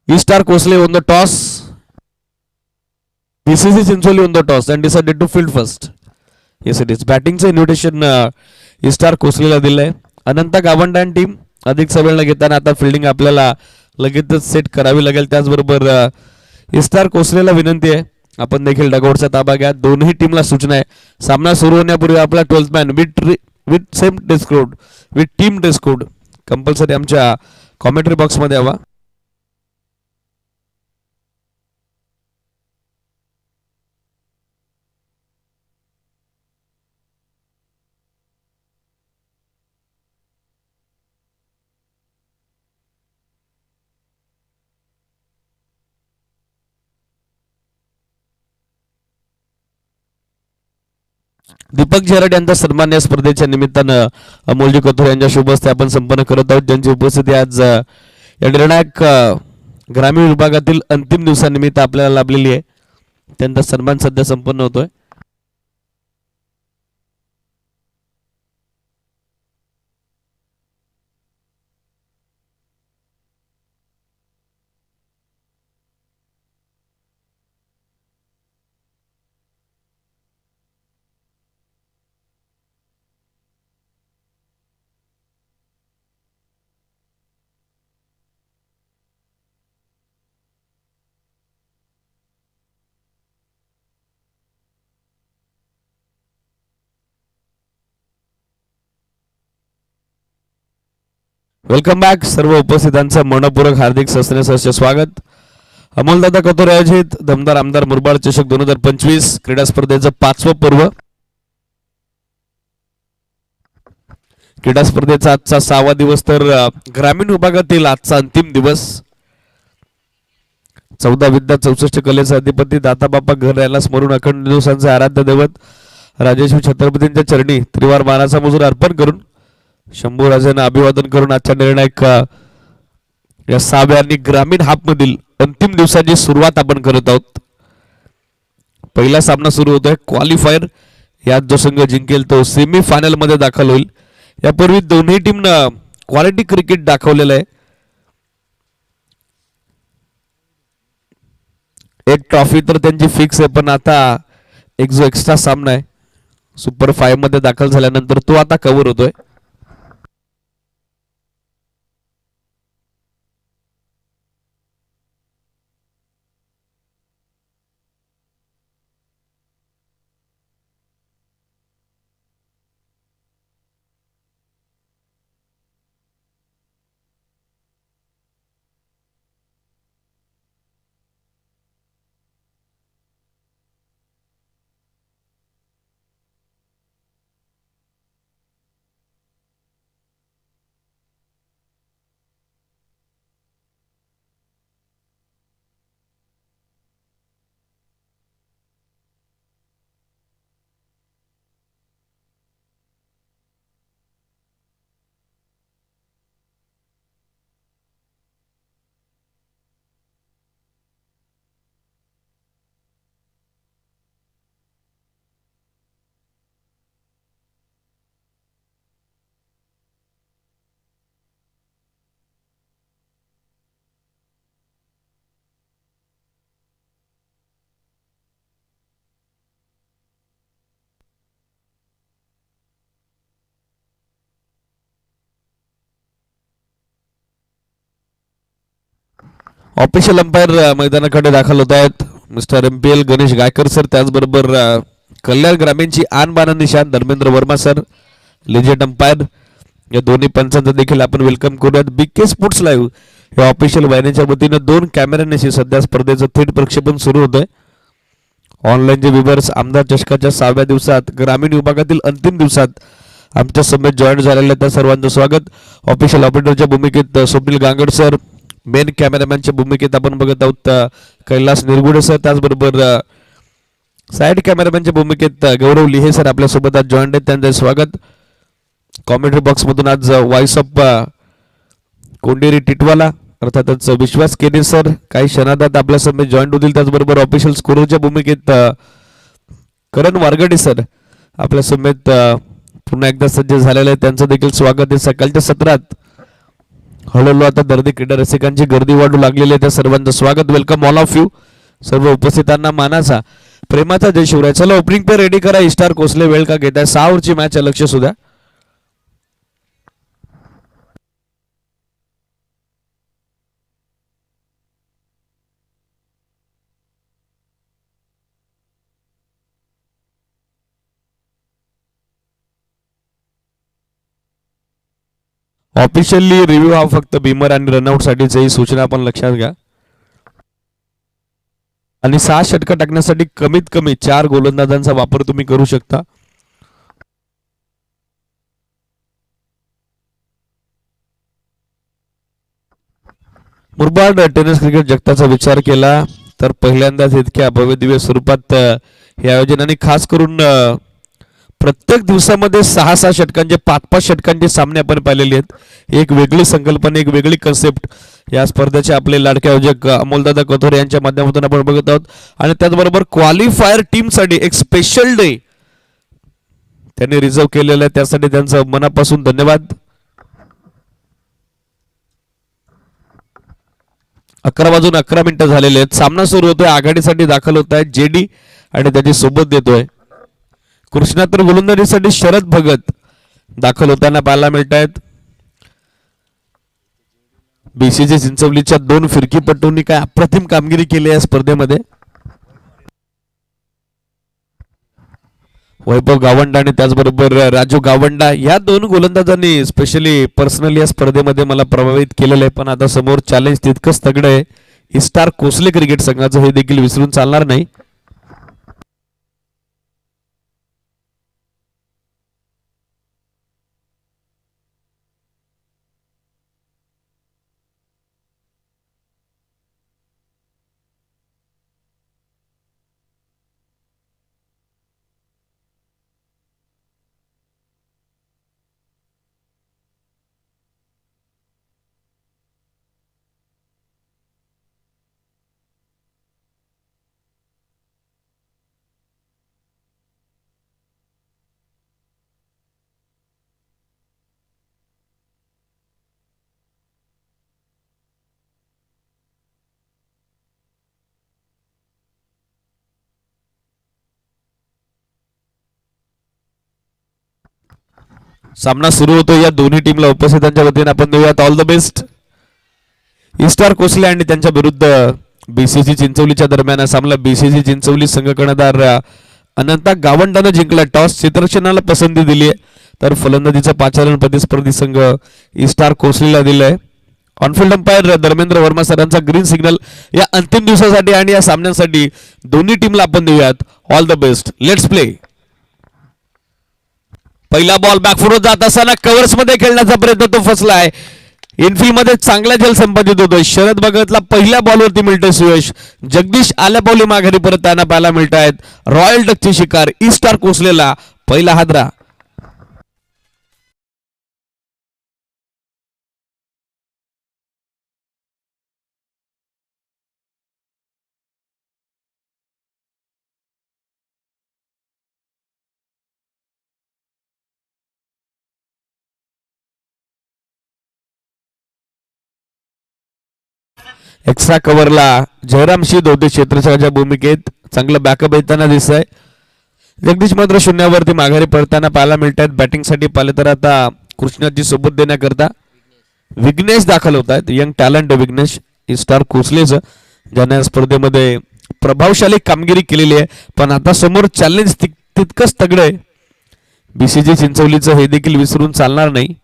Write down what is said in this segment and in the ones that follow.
E-Star Cosley won the toss. BCC Chinsoli won the toss and decided to field first. Yes, it is. बॅटिंगचं invitation E-Star कोसलीला दिलंय. Ananta गावंडा team अधिक वेळ न घेताना आता फिल्डिंग आपल्याला लगेचच सेट करावी लागेल. त्याचबरोबर E-Star कोसलीला विनंती आहे आपण देखील डगआउटचा ताबा घ्या. दोन्ही टीमला सूचना आहे सामना सुरू होण्यापूर्वी आपला 12th man with same dress code with team dress code compulsory आमच्या कॉमेंट्री बॉक्समध्ये हवा. दीपक झेरड यांचा सन्मान या स्पर्धेच्या निमित्तानं अमोलजी कथोर यांच्या शुभ हस्ते आपण संपन्न करत आहोत, ज्यांची उपस्थिती आज या निर्णायक ग्रामीण विभागातील अंतिम दिवसानिमित्त आपल्याला लाभलेली आहे. त्यांचा सन्मान सध्या संपन्न होतोय. Welcome back. सर्व उपस्थितांचं मनपूर्वक हार्दिक सहर्ष स्वागत. अमोलदादा कथोर आयोजित दमदार आमदार मुरबाड चषक 2025 क्रीडा स्पर्धेचं 5वं पर्व. क्रीडा स्पर्धेचा आजचा 6वा दिवस तर ग्रामीण विभागातील आजचा अंतिम दिवस. 14 विद्या 64 कलेचा अधिपती दाताबापा घर याला स्मरून अखंड दिवसांचे आराध्य दैवत राजेश्री छत्रपतींच्या चरणी त्रिवार मानाचा मुजूर अर्पण करून शंभूराजांना अभिवादन करून आजच्या निर्णायक या 6व्या आणि ग्रामीण हाफ मधील अंतिम दिवसाची सुरुवात आपण करत आहोत. पहिला सामना सुरू होतोय क्वालिफायर. यात जो संघ जिंकेल तो सेमी फायनल मध्ये दाखल होईल. यापूर्वी दोन्ही टीमनं क्वालिटी क्रिकेट दाखवलेलं आहे. एक ट्रॉफी तर त्यांची फिक्स आहे, पण आता एक जो एक्स्ट्रा सामना आहे सुपर 5 मध्ये दाखल झाल्यानंतर तो आता कव्हर होतोय. ऑफिशियल अंपायर मैदानाकडे दाखल होत आहेत. Mister MPL Ganesh Gaikar sir, त्याचबरोबर कल्याण ग्रामीणची आणबाण निशान Dharmendra Verma sir, legend umpire. या दोन्ही पंचांचं देखील आपण वेलकम करूयात. BK स्पोर्ट्स लाईव्ह या ऑफिशियल वाहिनीच्या वतीनं 2 कॅमेऱ्यांशी सध्या स्पर्धेचं थेट प्रक्षेपण सुरू होतंय. ऑनलाईनचे व्ह्यूअर्स आमदार चषकाच्या 6व्या दिवसात ग्रामीण विभागातील अंतिम दिवसात आमच्या समेत जॉईन झालेल्या त्या सर्वांचं स्वागत. ऑफिशियल ऑपरेटरच्या भूमिकेत स्वप्नील गांगड सर, मेन कॅमेरामॅनच्या भूमिकेत आपण बघत आहोत कैलास निरगुडे सर, त्याचबरोबर साइड कॅमेरामॅनच्या भूमिकेत गौरव लिहे सर आपल्यासोबत आज जॉईन आहेत, त्यांचं स्वागत. कॉमेंट्री बॉक्समधून आज व्हॉइस ऑफ कोंडेरी टिटवाला अर्थातच विश्वास केने सर काही क्षणात आपल्या समेत जॉईन होतील. त्याचबरोबर ऑफिशियल स्कोरच्या भूमिकेत करण वारगडे सर आपल्या समेत पुन्हा एकदा सज्ज झालेले आहेत, त्यांचं देखील स्वागत आहे. सकाळच्या सत्रात हळूहळू आता दर्दी क्रीडा रसिकांची गर्दी वाढू लागलेली आहे. त्या सर्वांचं स्वागत, वेलकम ऑल ऑफ यू. सर्व उपस्थितांना मानाचा प्रेमाचा जय शिवराय. चला ओपनिंग पे रेडी करा. स्टार कोसले वेळ का घेत आहे. 6 ओव्हरची मॅच आहे, लक्ष सुद्धा. ऑफिशियली रिव्ह्यू हा फक्त बिमर आणि रनआउट साठीच, ही सूचना आपण लक्षात घ्या. आणि 6 षटकं टाकण्यासाठी कमीत कमी 4 गोलंदाजांचा वापर तुम्ही करू शकता. मुरबाड टेनिस क्रिकेट जगताचा विचार केला तर पहिल्यांदाच इतक्या भव्यदिव्य स्वरूपात हे आयोजन, आणि खास करून प्रत्येक दिवसामध्ये 6-6 षटकांचे 5-5 षटकांचे सामने आपण पाहिलेले आहेत. एक वेगळी संकल्पना, एक वेगळी कन्सेप्ट या स्पर्धेचे आपले लाडके आयोजक अमोलदादा कथोरे यांच्या माध्यमातून आपण बघत आहोत. आणि त्याचबरोबर क्वालिफायर टीमसाठी एक स्पेशल डे त्यांनी रिझर्व केलेलं आहे, त्यासाठी त्यांचं मनापासून धन्यवाद. 11:11 झालेले आहेत. सामना सुरू होतोय. आघाडीसाठी दाखल होत आहे जेडी आणि त्याची सोबत देतोय कृष्णा. तर गोलंदाजीसाठी शरद भगत दाखल होताना पाहायला मिळत आहेत. बीसीजी चिंचवलीच्या 2 फिरकीपटूंनी काय अप्रतिम कामगिरी केली या स्पर्धेमध्ये. वैभव गावंडा आणि त्याचबरोबर राजू गावंडा या 2 गोलंदाजांनी स्पेशली पर्सनली या स्पर्धेमध्ये मला प्रभावित केलेलं आहे. पण आता समोर चॅलेंज तितकंच तगडं आहे. स्टार कोसले क्रिकेट संघाचं, हे देखील विसरून चालणार नाही. सामना सुरू होतो. या दोन्ही टीमला उपस्थितांच्या वतीने आपण देऊयात all the best. Star Kosle आणि त्यांच्या विरुद्ध बीसीसी चिंचवलीच्या दरम्यान सामना बीसीसी चिंचवली संघ कर्णधार अनंता गावंडानं जिंकला. टॉस क्षेत्ररक्षणाला पसंती दिली आहे, तर फलंदाजीचा पाचारण प्रतिस्पर्धी संघ स्टार कोसलेला दिलाय. ऑनफिल्ड अंपायर धर्मेंद्र वर्मा सरांचा ग्रीन सिग्नल या अंतिम दिवसासाठी आणि या सामन्यासाठी दोन्ही टीमला आपण देऊयात all the best. Let's play. पहिला बॉल बॅकफुटवर जात असताना कव्हर्स मध्ये खेळण्याचा प्रयत्न, तो फसलाय. इनफिल्ड मध्ये चांगला झेल संपादित होतोय. शरद भगतला पहिल्या बॉलवरती मिळतंय सुयश. जगदीश आल्या पावली माघारी परत त्यांना पाहायला मिळत आहेत. रॉयल डकची शिकार स्टार कोसलेला पहिला हादरा. एक्स्ट्रा कव्हरला जयराम शीद होते क्षेत्ररक्षकाच्या भूमिकेत. चांगलं बॅकअप येताना दिसत आहे. जगदीश मात्र शून्यावरती माघारी पडताना पाहायला मिळत आहेत. बॅटिंगसाठी पाहिले तर आता कृष्णाची सोबत देण्याकरता विघ्नेश दाखल होत आहेत. यंग टॅलेंट विघ्नेश स्टार कोसलेचं, ज्याने स्पर्धेमध्ये प्रभावशाली कामगिरी केलेली आहे. पण आता समोर चॅलेंज तितकंच तगडं आहे. बीसीजी चिंचवलीचं हे देखील विसरून चालणार नाही.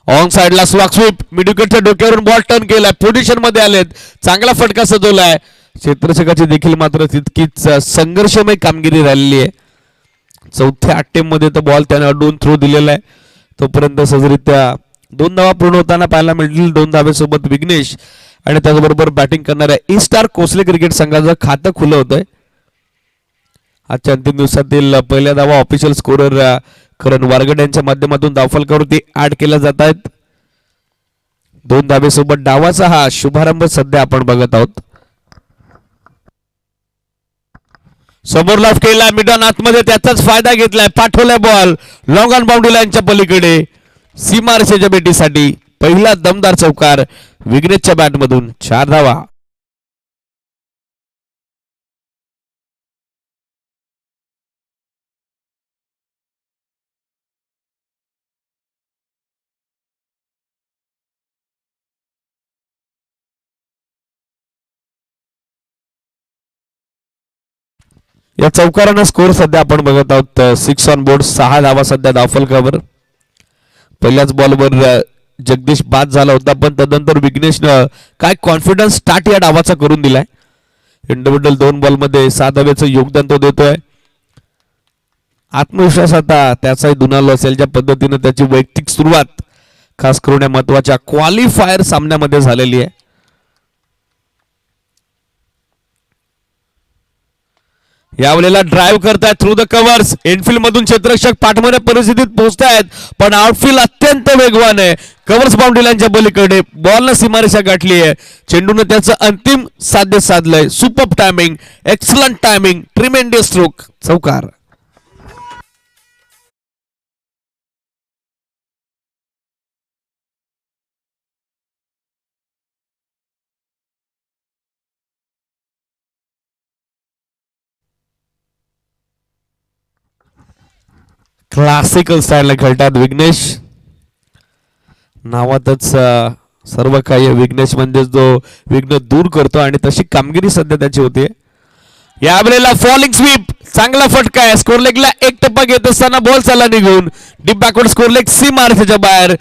ऑन साइडला स्लॉक स्वीप, मिडविकेटच्या डोक्यावरून बॉल टर्न केलाय. पोझिशन मध्ये आलेत. चांगला फटका सजवलाय. क्षेत्ररक्षकाची देखील मात्र तितकीच संघर्षमय कामगिरी राहिलेली आहे. चौथ्या अटेम्प्ट मध्ये तर बॉल त्याने अडवून थ्रो दिलेला आहे. तोपर्यंत सहजरित्या 2 धावा पूर्ण होताना पाहायला मिळतील. 2 धावेसोबत विघ्नेश आणि त्याचबरोबर बॅटिंग करणाऱ्या स्टार कोसले क्रिकेट संघाचं खातं खुलं होतंय. आजच्या अंतिम दिवसातील पहिल्या धावा ऑफिशियल स्कोरर करण वारगड यांच्या माध्यमातून धावफलकावरती ऍड केल्या जात आहेत. 2 धावेसोबत डावाचा हा शुभारंभ सध्या आपण बघत आहोत. समोर लॉफ केला मिडॉन आतमध्ये त्याचाच फायदा घेतलाय. पाठवलाय बॉल लॉंग ऑन बाउंड्री लाईनच्या पलीकडे सीमारेषेच्या भेटीसाठी पहिला दमदार चौकार विघ्नेशच्या बॅटमधून. 4 धावा. या चौकारानं स्कोर सध्या आपण बघत आहोत 6 ऑन बोर्ड. 6 धावा सध्या धावफलकावर. पहिल्याच बॉलवर जगदीश बाद झाला होता पण तदनंतर विघ्नेशनं काय कॉन्फिडन्स स्टार्ट या डावाचा करून दिलाय. इंडिव्हिज्युअल 2 बॉलमध्ये 7 धावेचं योगदान तो देतोय. आत्मविश्वास आता त्याचाही दुणालो असेल ज्या पद्धतीनं त्याची वैयक्तिक सुरुवात खास करून या महत्वाच्या क्वालिफायर सामन्यामध्ये झालेली आहे. यावेळेला ड्राईव्ह करतायत थ्रू द कव्हर्स. इनफिल्ड मधून क्षेत्ररक्षक पाठवण्या परिस्थितीत पोहोचतायत पण आउटफील्ड अत्यंत वेगवान आहे. कव्हर्स बाउंड्री लाईनच्या पलीकडे बॉलनं सीमारेषा गाठली आहे. चेंडूनं त्याचं अंतिम साध्य साधलंय. Super timing, excellent timing, tremendous stroke. चौकार. क्लासिकल स्टाईलने खेळतात विघ्नेश. नावातच सर्व काही. विघ्नेश म्हणजे जो विघ्न दूर करतो आणि तशी कामगिरी सध्या त्याची होते. यावेळेला फॉलिंग स्वीप चांगला फटका आहे. स्कोर लेगला एक टप्पा घेत असताना बॉल चालला निघून डीप बॅकवर्ड स्कोर लेग सीमारेषेच्या बाहेर.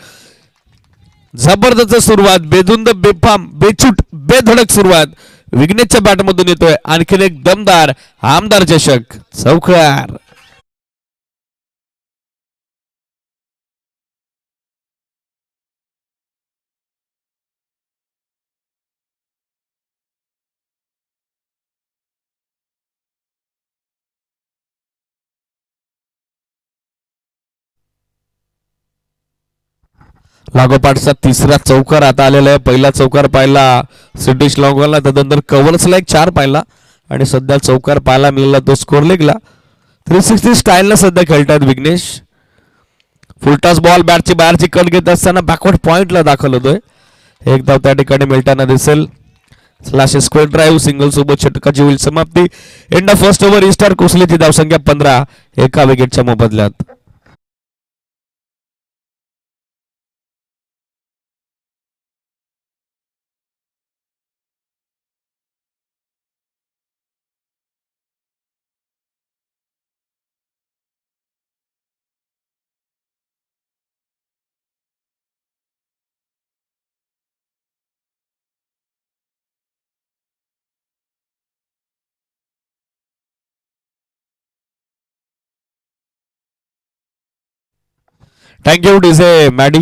जबरदस्त सुरुवात, बेधुंद, बेफाम, बेछूट, बेधडक सुरुवात विघ्नेशच्या बॅटमधून येतोय. आणखीन एक दमदार आमदार चषक. चौकार. लागोपाठचा तिसरा चौकार आता आलेला आहे. पहिला चौकार पाहिला सिद्धेश लॉंगॉनला, त्यानंतर कव्हर्सला एक 4 पाहिला आणि सध्या चौकार पाहायला मिळाला तो स्कोर लेगला. 360 स्टाईलला सध्या खेळतात विघ्नेश. फुलटॉस बॉल बॅटची बाहेरची कट घेत असताना बॅकवर्ड पॉइंटला दाखल होतोय. एक धाव त्या ठिकाणी मिळताना दिसेल. स्लॅश स्क्वेअर ड्राईव्ह सिंगल सोबत षटकाची होईल समाप्ती. End of first over. Star कोसलेची धावसंख्या 15 एका विकेटच्या मोबदल्यात. Thank you DJ Maddy.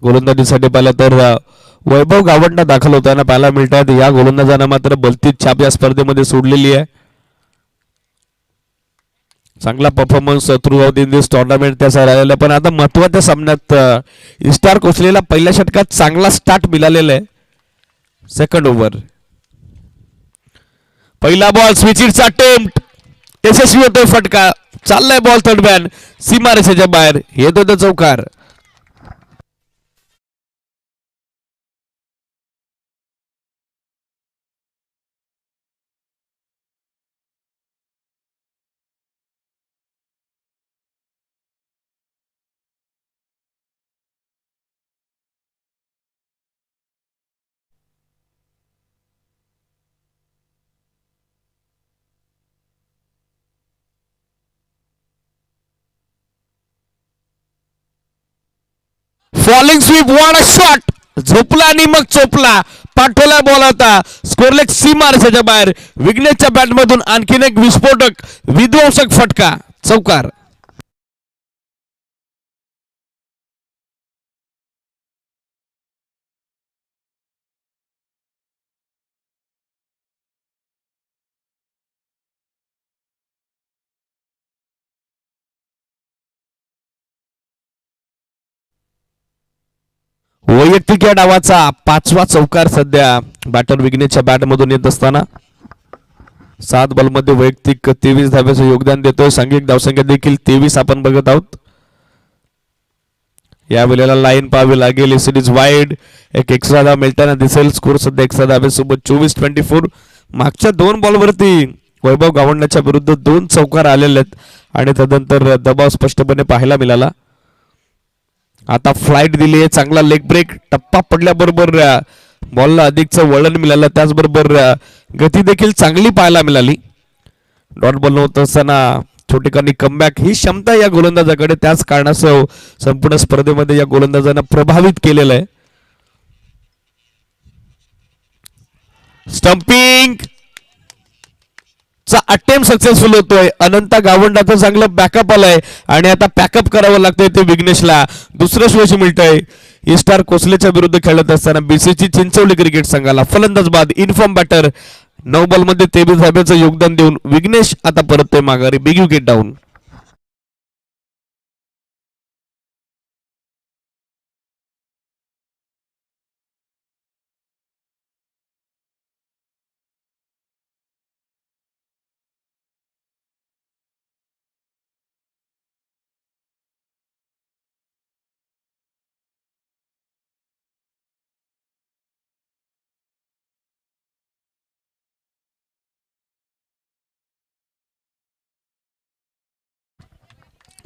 गोलंदाजीसाठी पाहिलं तर वैभव गावंडा दाखल होताना पाहायला मिळतात. या गोलंदाजांना मात्र बलतीत छाप या स्पर्धेमध्ये सोडलेली आहे. चांगला performance through out in this tournament त्याचा राहिलेला पण आता महत्वाच्या सामन्यात स्टार कोसलेला पहिल्या षटकात चांगला स्टार्ट मिळालेला आहे. Second over. पहिला बॉल स्विचिटचा अटेम्प्ट यशस्वी होतोय. फटका चाललाय बॉल थर्ड मॅन सीमारेषेच्या बाहेर. येतो तो चौकार. Falling sweep what a shot. झोपला आणि मग चोपला. पाठवला बॉल आता स्कोरलेग सीमारेषेच्या बाहेर. विघ्नेशच्या बॅटमधून आणखीन एक विस्फोटक विध्वंसक फटका. चौकार. वैयक्तिक या डावाचा 5वा चौकार सध्या बॅटर विघ्नेशच्या बॅटमधून येत असताना 7 बॉलमध्ये वैयक्तिक 23 धाब्याचं योगदान देतोय. सांघिक धावसंख्या देखील 23 आपण बघत आहोत. या वेळेला लाईन पाहावी लागेल. सिरीज वाईड एक एक्स्ट्रा धाव मिळताना दिसेल. स्कोर सध्या एक्स्ट्रा धाब्यासोबत 24-24. मागच्या 2 बॉलवरती वैभव गावंडाच्या विरुद्ध 2 चौकार आलेले आहेत आणि तदनंतर दबाव स्पष्टपणे पाहायला मिळाला. आता फ्लाईट दिली आहे. चांगला लेग ब्रेक टप्पा पडल्याबरोबर बॉलला अधिकचं वळण मिळालं. त्याचबरोबर गती देखील चांगली पाहायला मिळाली. डॉट बॉल होत असताना छोटेखानी कमबॅक ही क्षमता या गोलंदाजाकडे, त्याच कारणासह संपूर्ण स्पर्धेमध्ये या गोलंदाजांना प्रभावित केलेलं आहे. स्टंपिंग चा अटेम्प्ट सक्सेसफुल होतोय. अनंता गावंडाचं चांगलं बॅकअप आलंय आणि आता पॅकअप करावं लागतंय ते विघ्नेशला. दुसरं यश मिळतंय. स्टार कोसलेच्या विरुद्ध खेळत असताना बीसीची चिंचवली क्रिकेट संघाला. फलंदाज बाद इनफॉर्म बॅटर 9 बॉलमध्ये 23 धाब्याचं योगदान देऊन विघ्नेश आता परततोय माघारी. Big wicket down.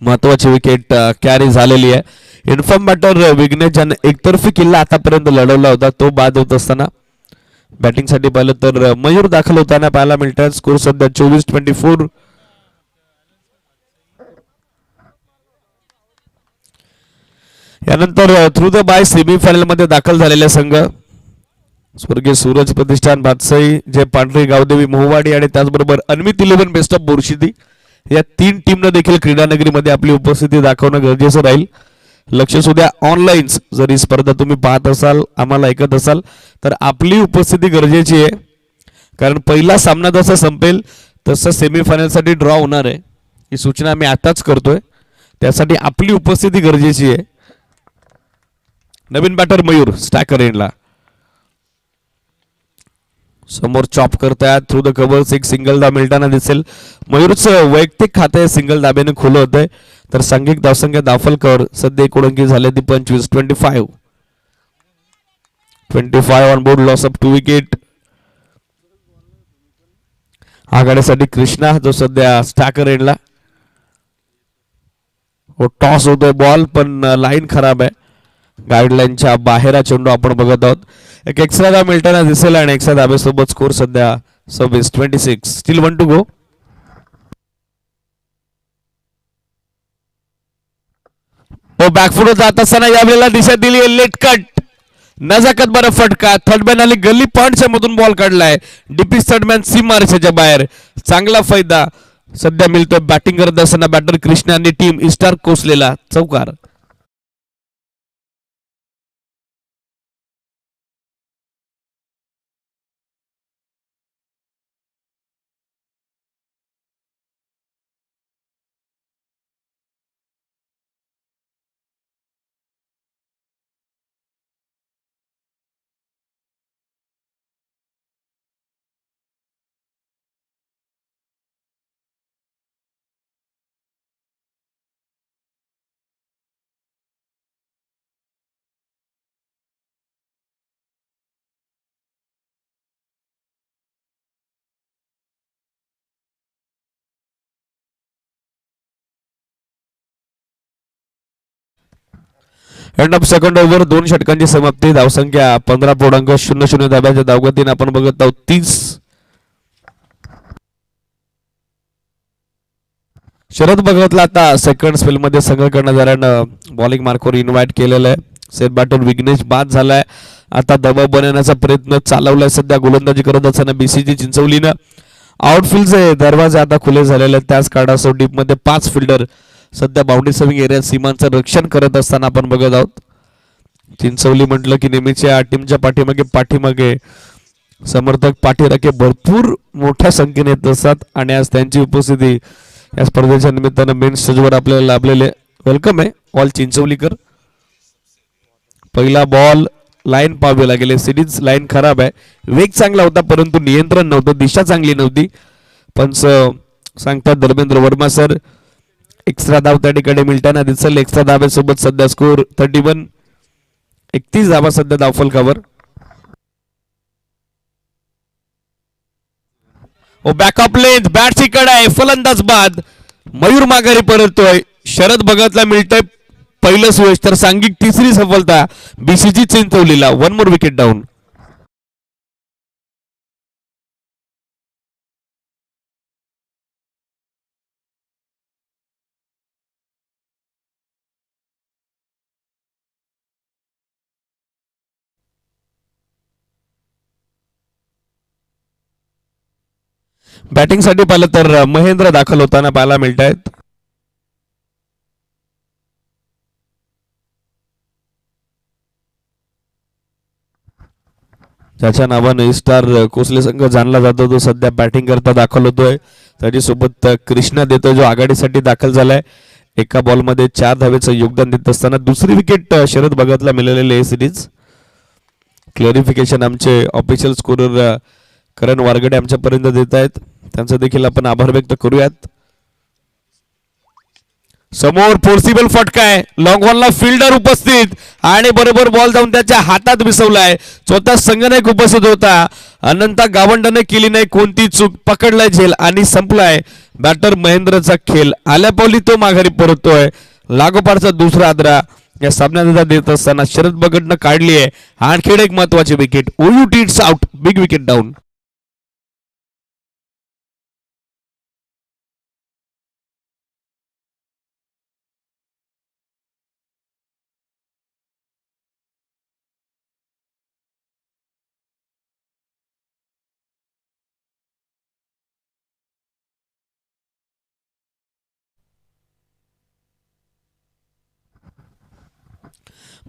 महत्वाची विकेट कॅरी झालेली आहे. इन्फॉर्म बॅटर विघ्नेश ज्याने एकतर्फी किल्ला आतापर्यंत लढवला होता तो बाद होत असताना बॅटिंगसाठी पाहिलं तर मयूर दाखल होताना पाहायला मिळतात. स्कोर सध्या 24-24. यानंतर थ्रू द बाय सेमीफायनल मध्ये दाखल झालेले संघ स्वर्गीय सूरज प्रतिष्ठान बादशाही, जय पांढरे, गावदेवी मोहवाडी आणि त्याचबरोबर अन्वित 11 बेस्ट ऑफ बोरशिदी या 3 टीमनं देखील क्रीडानगरीमध्ये आपली उपस्थिती दाखवणं गरजेचं राहील. लक्ष सुद्धा ऑनलाईन जर ही स्पर्धा तुम्ही पाहत असाल, आम्हाला ऐकत असाल तर आपली उपस्थिती गरजेची आहे. कारण पहिला सामना जसा संपेल तसं सेमीफायनलसाठी ड्रॉ होणार आहे. ही सूचना आम्ही आताच करतोय. त्यासाठी आपली उपस्थिती गरजेची आहे. नवीन बॅटर मयूर स्टॅकर एंडला समोर चॉप करतायत. थ्रू द कव्हर्स एक सिंगल धाव मिळताना दिसेल. मयूरचं वैयक्तिक खाते सिंगल धाब्याने खुलं होतंय तर सांघिक धावसंख्या दाफलकर सध्या एकोणंकी झाले ती 25. 25 on board. Loss of 2 wicket. आघाडीसाठी कृष्णा जो सध्या स्टॅकर एंडला. टॉस होतोय बॉल पण लाईन खराब आहे. गाईडलाईनच्या बाहेर चेंडू आपण बघत आहोत. एक एक्स्ट्रा धाव मिळताना दिसेल आणि एक्स्ट्रा धाब्यासोबत स्कोर सध्या 26-26. Steel 1 to go. बॅकफुट जात असताना यावेळेला दिशा दिली लेट कट. नजाकत बरं फटका. थर्डमॅन आली गल्ली पॉइंटच्या मधून बॉल काढलाय. डीपी थर्डमॅन सीम मार्शाच्या बाहेर. चांगला फायदा सध्या मिळतोय बॅटिंग करत असताना बॅटर कृष्णा आणि टीम स्टार कोसलेला. चौकार. End of second over. 2 षटकांची समाप्ती. धावसंख्या 15.00 धाब्याच्या धावगतीने आपण बघत आहोत 30. शरद भगवतला आता सेकंड स्पेल मध्ये संघ कर्णधारानं बॉलिंग मार्कवर इन्व्हाइट केलेलं आहे. सेट बॅटर विघ्नेश बाद झालाय. आता दबाव बनवण्याचा प्रयत्न चालवलाय सध्या गोलंदाजी करत असताना बीसीजी चिंचवलीनं. आउटफील्डचे दरवाजे आता खुले झालेले आहेत. त्याच कारणासह डीप मध्ये 5 फिल्डर सध्या बाउंड्री सर्विंग एरियात सीमांचं रक्षण करत असताना आपण बघत आहोत. चिंचवली म्हटलं की नेहमीच्या टीमच्या पाठीमागे समर्थक पाठीराखे भरपूर मोठ्या संख्येने येत असतात आणि आज त्यांची उपस्थिती या स्पर्धेच्या निमित्तानं मेन स्टेजवर आपल्याला लाभलेले. वेलकम आहे ऑल चिंचवलीकर. पहिला बॉल लाईन पाहावी लागेल. सिरीज लाईन खराब आहे. वेग चांगला होता परंतु नियंत्रण नव्हतं, दिशा चांगली नव्हती. पंच सांगतात धर्मेंद्र वर्मा सर. एक्स्ट्रा धाव त्या ठिकाणी मिळताना दिसेल. एक्स्ट्रा धाब्यासोबत सध्या स्कोर 31. 31 धावा सध्या धावफलकावर. बॅकअप लेंथ बॅटची कड आहे. फलंदाज बाद. मयूर माघारी परततोय. शरद भगतला मिळतंय पहिलं सुयश, तर सांघिक तिसरी सफलता बीसीजी चिंचवलीला. 1 मोर विकेट डाऊन. बॅटिंगसाठी पाहिलं तर महेंद्र दाखल होताना पाहायला मिळत आहेत. ज्याच्या नावाने स्टार कोसले संघ जाणला जातो तो सध्या बॅटिंग करता दाखल होतोय. त्याच्यासोबत कृष्णा देतोय जो आघाडीसाठी दाखल झालाय. एका बॉलमध्ये 4 धावेचं योगदान देत असताना दुसरी विकेट शरद भगतला मिळालेली आहे. सिरीज क्लॅरिफिकेशन आमचे ऑफिशियल स्कोरर करण वारगडे आमच्यापर्यंत देत आहेत. त्यांचा देखील आपण आभार व्यक्त करूयात. समोर फोर्सिबल फटका आहे. लॉंग बॉलला फिल्डर उपस्थित आणि बरोबर बॉल जाऊन त्याच्या हातात विसवलाय. स्वतः संघनायक उपस्थित होता. अनंता गावंडाने केली नाही कोणती चूक. पकडलाय झेल आणि संपलाय बॅटर महेंद्रचा खेळ. आल्यापावली तो माघारी परततोय. लागोपाठचा दुसरा आदरा या सामन्यात देत असताना शरद भगतनं काढली आहे आणखी एक महत्वाची wicket. O U T it's out. Big wicket down.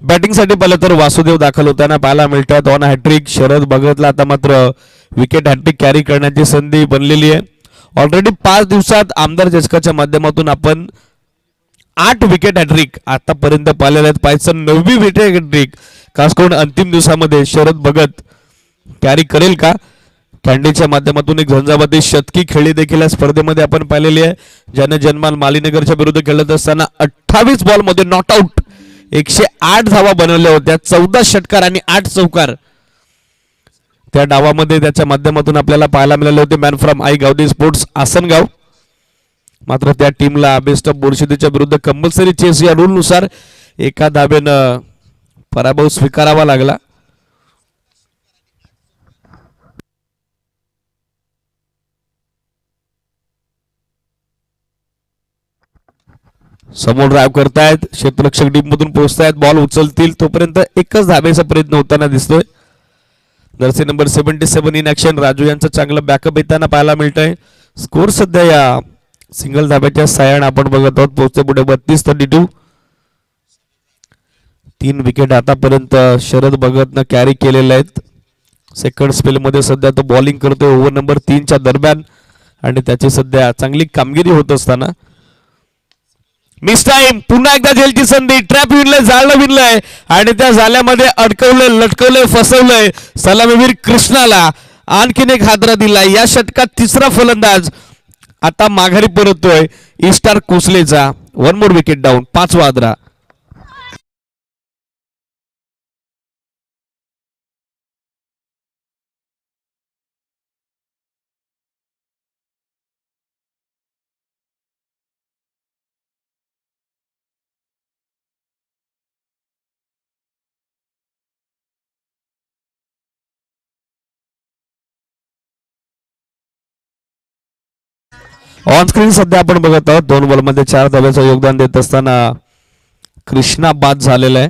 बॅटिंगसाठी पाहिलं तर वासुदेव दाखल होताना पाहायला मिळतात. ऑन हॅट्रिक शरद भगतला आता मात्र विकेट हॅट्रिक कॅरी करण्याची संधी बनलेली आहे. ऑलरेडी 5 दिवसात आमदार चषकाच्या माध्यमातून आपण 8 विकेट हॅट्रिक आतापर्यंत पाहिलेल्या आहेत. पाहायचं 9वी विकेट हॅट्रिक खास करून अंतिम दिवसामध्ये शरद भगत कॅरी करेल का. कॅन्डीच्या माध्यमातून एक झंझावाती शतकी खेळी देखील या स्पर्धेमध्ये आपण पाहिलेली आहे. ज्याने जन्माल मालीनगरच्या विरुद्ध खेळत असताना 28 बॉलमध्ये नॉट आउट 108 धावा बनवल्या होत्या. 14 षटकार आणि 8 चौकार त्या डावामध्ये त्याच्या माध्यमातून आपल्याला पाहायला मिळाले होते. Man from Aai Gavdi sports Asangaon. मात्र त्या टीमला बेस्ट ऑफ बोरशिदेच्या विरुद्ध कंपल्सरी चेस या रूल नुसार एका धाब्यानं पराभव स्वीकारावा लागला. समोर ड्राइव्ह करतायत. क्षेत्ररक्षक टीम मधून पोहोचतायत. बॉल उचलतील तोपर्यंत एकच धाब्याचा प्रयत्न होताना दिसतोय. Jersey number 77 in action Raju यांचं चांगलं बॅकअप येताना पाहायला मिळतंय. स्कोर सध्या या सिंगल धाब्याच्या साह्याने आपण बघत आहोत. पोहोचते पुढे 32-32. 3 विकेट आतापर्यंत शरद भगतनं कॅरी केलेल्या आहेत. सेकंड स्पेल मध्ये सध्या तो बॉलिंग करतोय ओव्हर नंबर 3च्या दरम्यान आणि त्याची सध्या चांगली कामगिरी होत असताना मिस टाइम. पुन्हा एकदा झेलची संधी. ट्रॅप विणलंय, जाळलं विणलंय आणि त्या जाळ्यामध्ये अडकवलंय, लटकवलंय, फसवलंय सलामीवीर कृष्णाला. आणखीन एक हादरा दिलाय. या षटकात तिसरा फलंदाज आता माघारी परततोय इस्टार कोसलेचा. 1 मोर विकेट डाऊन. 5वा हादरा. ऑन स्क्रीन सध्या आपण बघत आहोत 2 बॉलमध्ये 4 धाब्याचं योगदान देत असताना कृष्णा बाद झालेला आहे.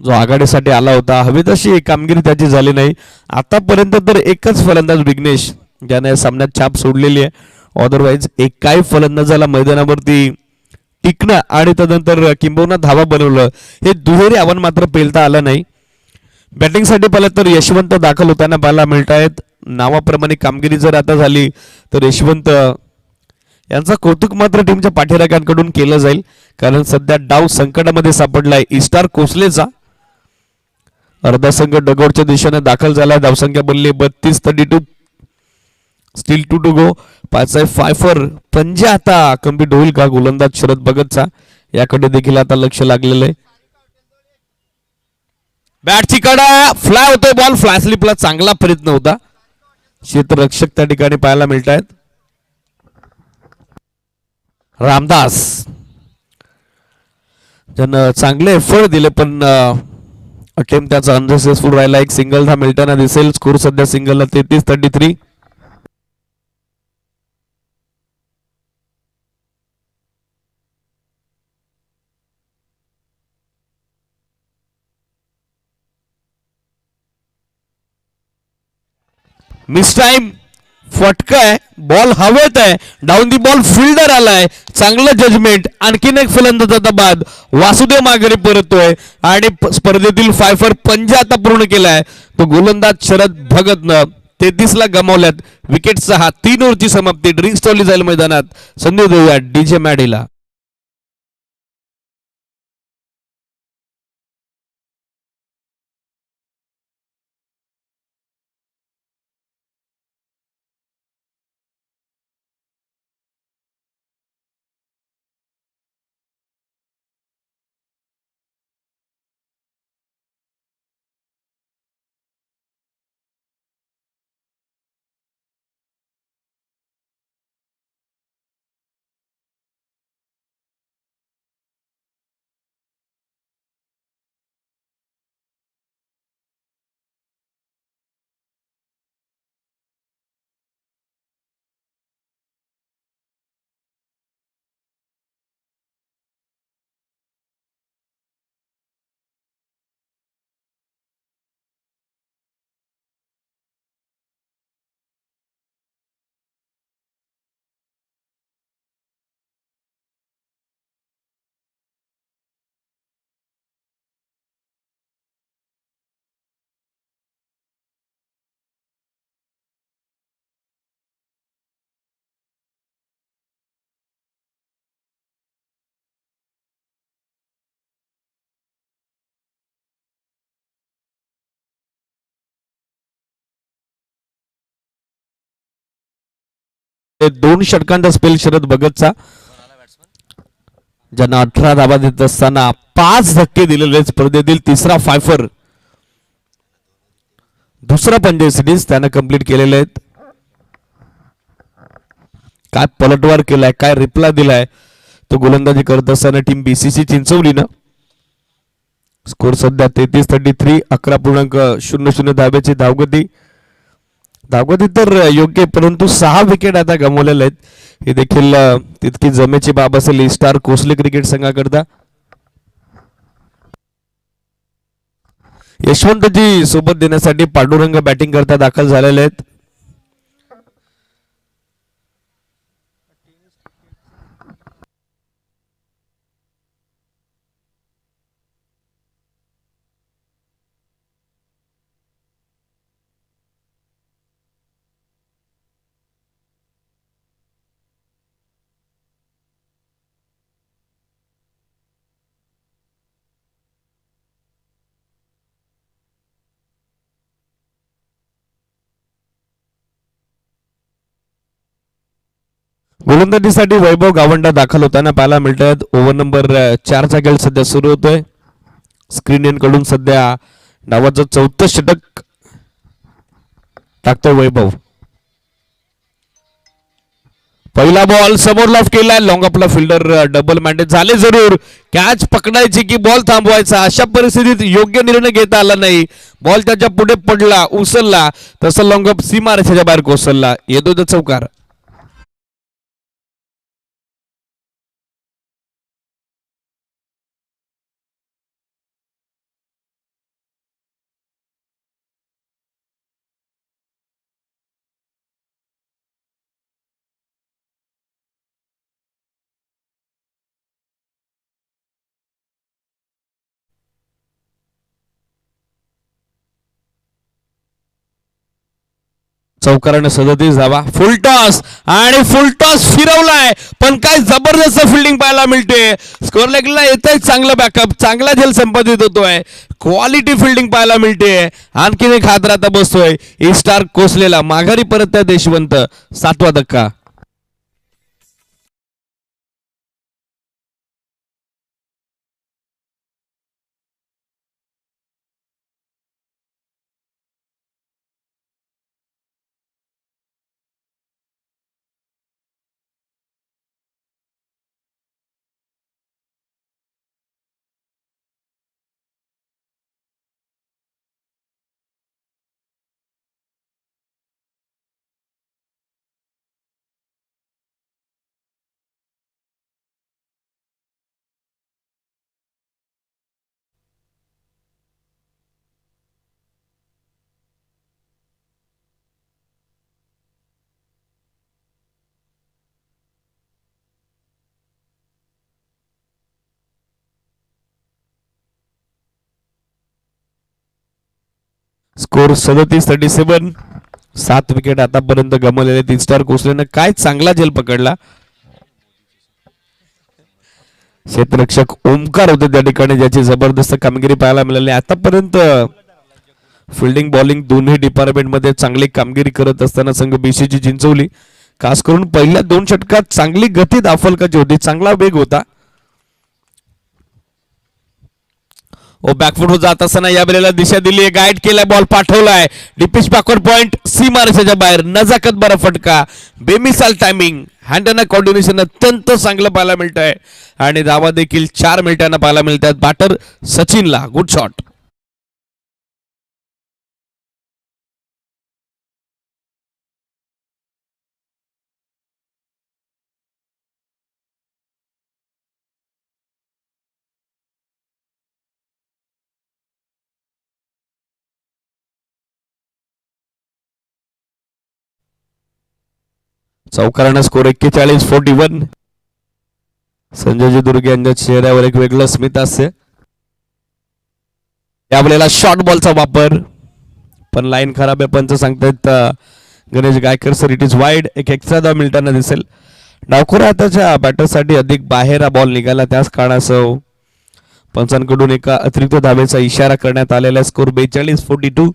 जो आघाडीसाठी आला होता. हवी तशी कामगिरी त्याची झाली नाही. आतापर्यंत तर एकच फलंदाज विघ्नेश ज्याने सामन्यात छाप सोडलेली आहे. अदरवाईज एकाही फलंदाजाला मैदानावरती टिकणं आणि त्यानंतर किंबहुना धावा बनवलं हे दुहेरी आव्हान मात्र पेलता आलं नाही. बॅटिंगसाठी पाहिलं तर यशवंत दाखल होताना पाहायला मिळत आहेत. नावाप्रमाणे कामगिरी जर आता झाली तर यशवंत यांचा कौतुक मात्र टीमच्या पाठीराख्यांकडून केलं जाईल. कारण सध्या डाव संकटामध्ये सापडलाय इस्टार कोसलेचा. अर्धा संघ डगआउटच्या दिशेने दाखल झाला. धावसंख्या बनली 32-32. स्टील 2 टू गो. 5-5 पंजा आता कंप्लीट होईल का गोलंदाज शरद भगतचा, याकडे देखील आता लक्ष लागलेलं आहे. बॅटची कडा फ्लाय होतोय बॉल. फ्लाय स्लिपला चांगला प्रयत्न होता. क्षेत्ररक्षक त्या ठिकाणी पाहायला मिळत आहेत. रामदास ज्यानं चांगले एफर्ट दिले पण अटेम्प्ट त्याचा अनसक्सेसफुल राहिला. एक सिंगल हा मिळताना दिसेल. स्कोर सध्या सिंगलला 33-33. मिस टाइम फटका आहे. बॉल हवेत आहे. डाऊन दी बॉल फिल्डर आलाय. चांगलं जजमेंट. आणखीन एक फलंदाजाचा बाद. वासुदेव माघारी परततोय आणि स्पर्धेतील 5 पंजा आता पूर्ण केलाय. तो गोलंदाज शरद भगतनं 33ला गमावल्यात. विकेट 6. 3 ओव्हरची समाप्ती. ड्रिंक्स टॉली जाईल मैदानात. संधी देऊया डीजे मॅडीला. दोन षटकांचा स्पेल शरद भगतचा, ज्यांना 18 धाबा देत असताना 5 धक्के दिलेले. स्पर्धेतील तिसरा 5 दुसरा पंजाब सिरीज त्यानं कंप्लीट केलेले आहेत. काय पलटवार केलाय, काय रिप्लाय दिलाय तो गोलंदाजी करत असताना टीम बीसीसी चिंचवलीनं. स्कोर सध्या 33-33. 11.00 धाब्याची धावगती. धावगती तर योग्य, परंतु 6 विकेट आता गमावलेले आहेत. हे देखील तितकी जमेची बाब असेल स्टार कोसले क्रिकेट संघाकरता. यशवंतजी सोबत देण्यासाठी पांडुरंग बॅटिंग करता दाखल झालेले आहेत. गोलंदाजीसाठी वैभव गावंडा दाखल होताना पाहायला मिळत आहेत. ओव्हर नंबर 4चा खेळ सध्या सुरू होतोय. स्क्रीन कडून सध्या डावाचं 4थं षटक टाकतोय वैभव. पहिला बॉल समोर लॉफ केलाय. लॉंग आपला फिल्डर डबल मॅन्डेट झाले जरूर. कॅच पकडायची की बॉल थांबवायचा, अशा परिस्थितीत योग्य निर्णय घेता आला नाही. बॉल त्याच्या पुढे पडला, उसलला, तसं लॉंग अप सीमारेषेच्या बाहेर कोसळला. येतो तो चौकार. चौकाराने 37 धावा. फुल टॉस आणि फुल टॉस फिरवलाय, पण काय जबरदस्त फिल्डिंग पाहायला मिळते. स्कोर लेगला येतच चांगलं बॅकअप, चांगला झेल संपादित होतोय, क्वालिटी फिल्डिंग पाहायला मिळते. आणखीन एक हात राहता बसतोय स्टार कोसलेला. माघारी परत त्या देशवंत. 7वा धक्का. स्कोर 37-37. 7 विकेट आतापर्यंत गमावलेले 3 स्टार कोसलेनं काय चांगला झेल पकडला. क्षेत्ररक्षक ओमकार होते त्या ठिकाणी, ज्याची जबरदस्त कामगिरी पाहायला मिळाली. आतापर्यंत फिल्डिंग बॉलिंग दोन्ही डिपार्टमेंट मध्ये चांगली कामगिरी करत असताना संघ बीसीजी चिंचवली खास करून पहिल्या 2 षटकात चांगली गती दाफलकाची होती, चांगला वेग होता. ओ बॅकफुट हो जात असताना या वेळेला दिशा दिली, गाईड केलाय, बॉल पाठवलाय डिपिच बॅकवर्ड पॉइंट सी मार्शाच्या बाहेर. नजाकत बरा फटका, बेमिसाल टायमिंग, हँड अँड कोऑर्डिनेशन अत्यंत चांगलं पाहायला मिळत आहे आणि धावा देखील 4 मिनिटांना पाहायला मिळतात. बॅटर सचिनला गुड शॉट. चौकारानं स्कोर 41-41. संजयजी दुर्गे यांच्या चेहऱ्यावर एक वेगळं स्मित हास्य. यावेळेला शॉर्ट बॉलचा वापर, पण लाईन खराब आहे. पंच सांगतायत Ganesh Gaikar sir it is wide. एक एक्स्ट्रा धाव मिळताना दिसेल. डावखोरा हाताच्या बॅटरसाठी अधिक बाहेर हा बॉल निघाला, त्याच कारणासह पंचांकडून एका अतिरिक्त धावेचा इशारा करण्यात आलेला. स्कोर 42-42.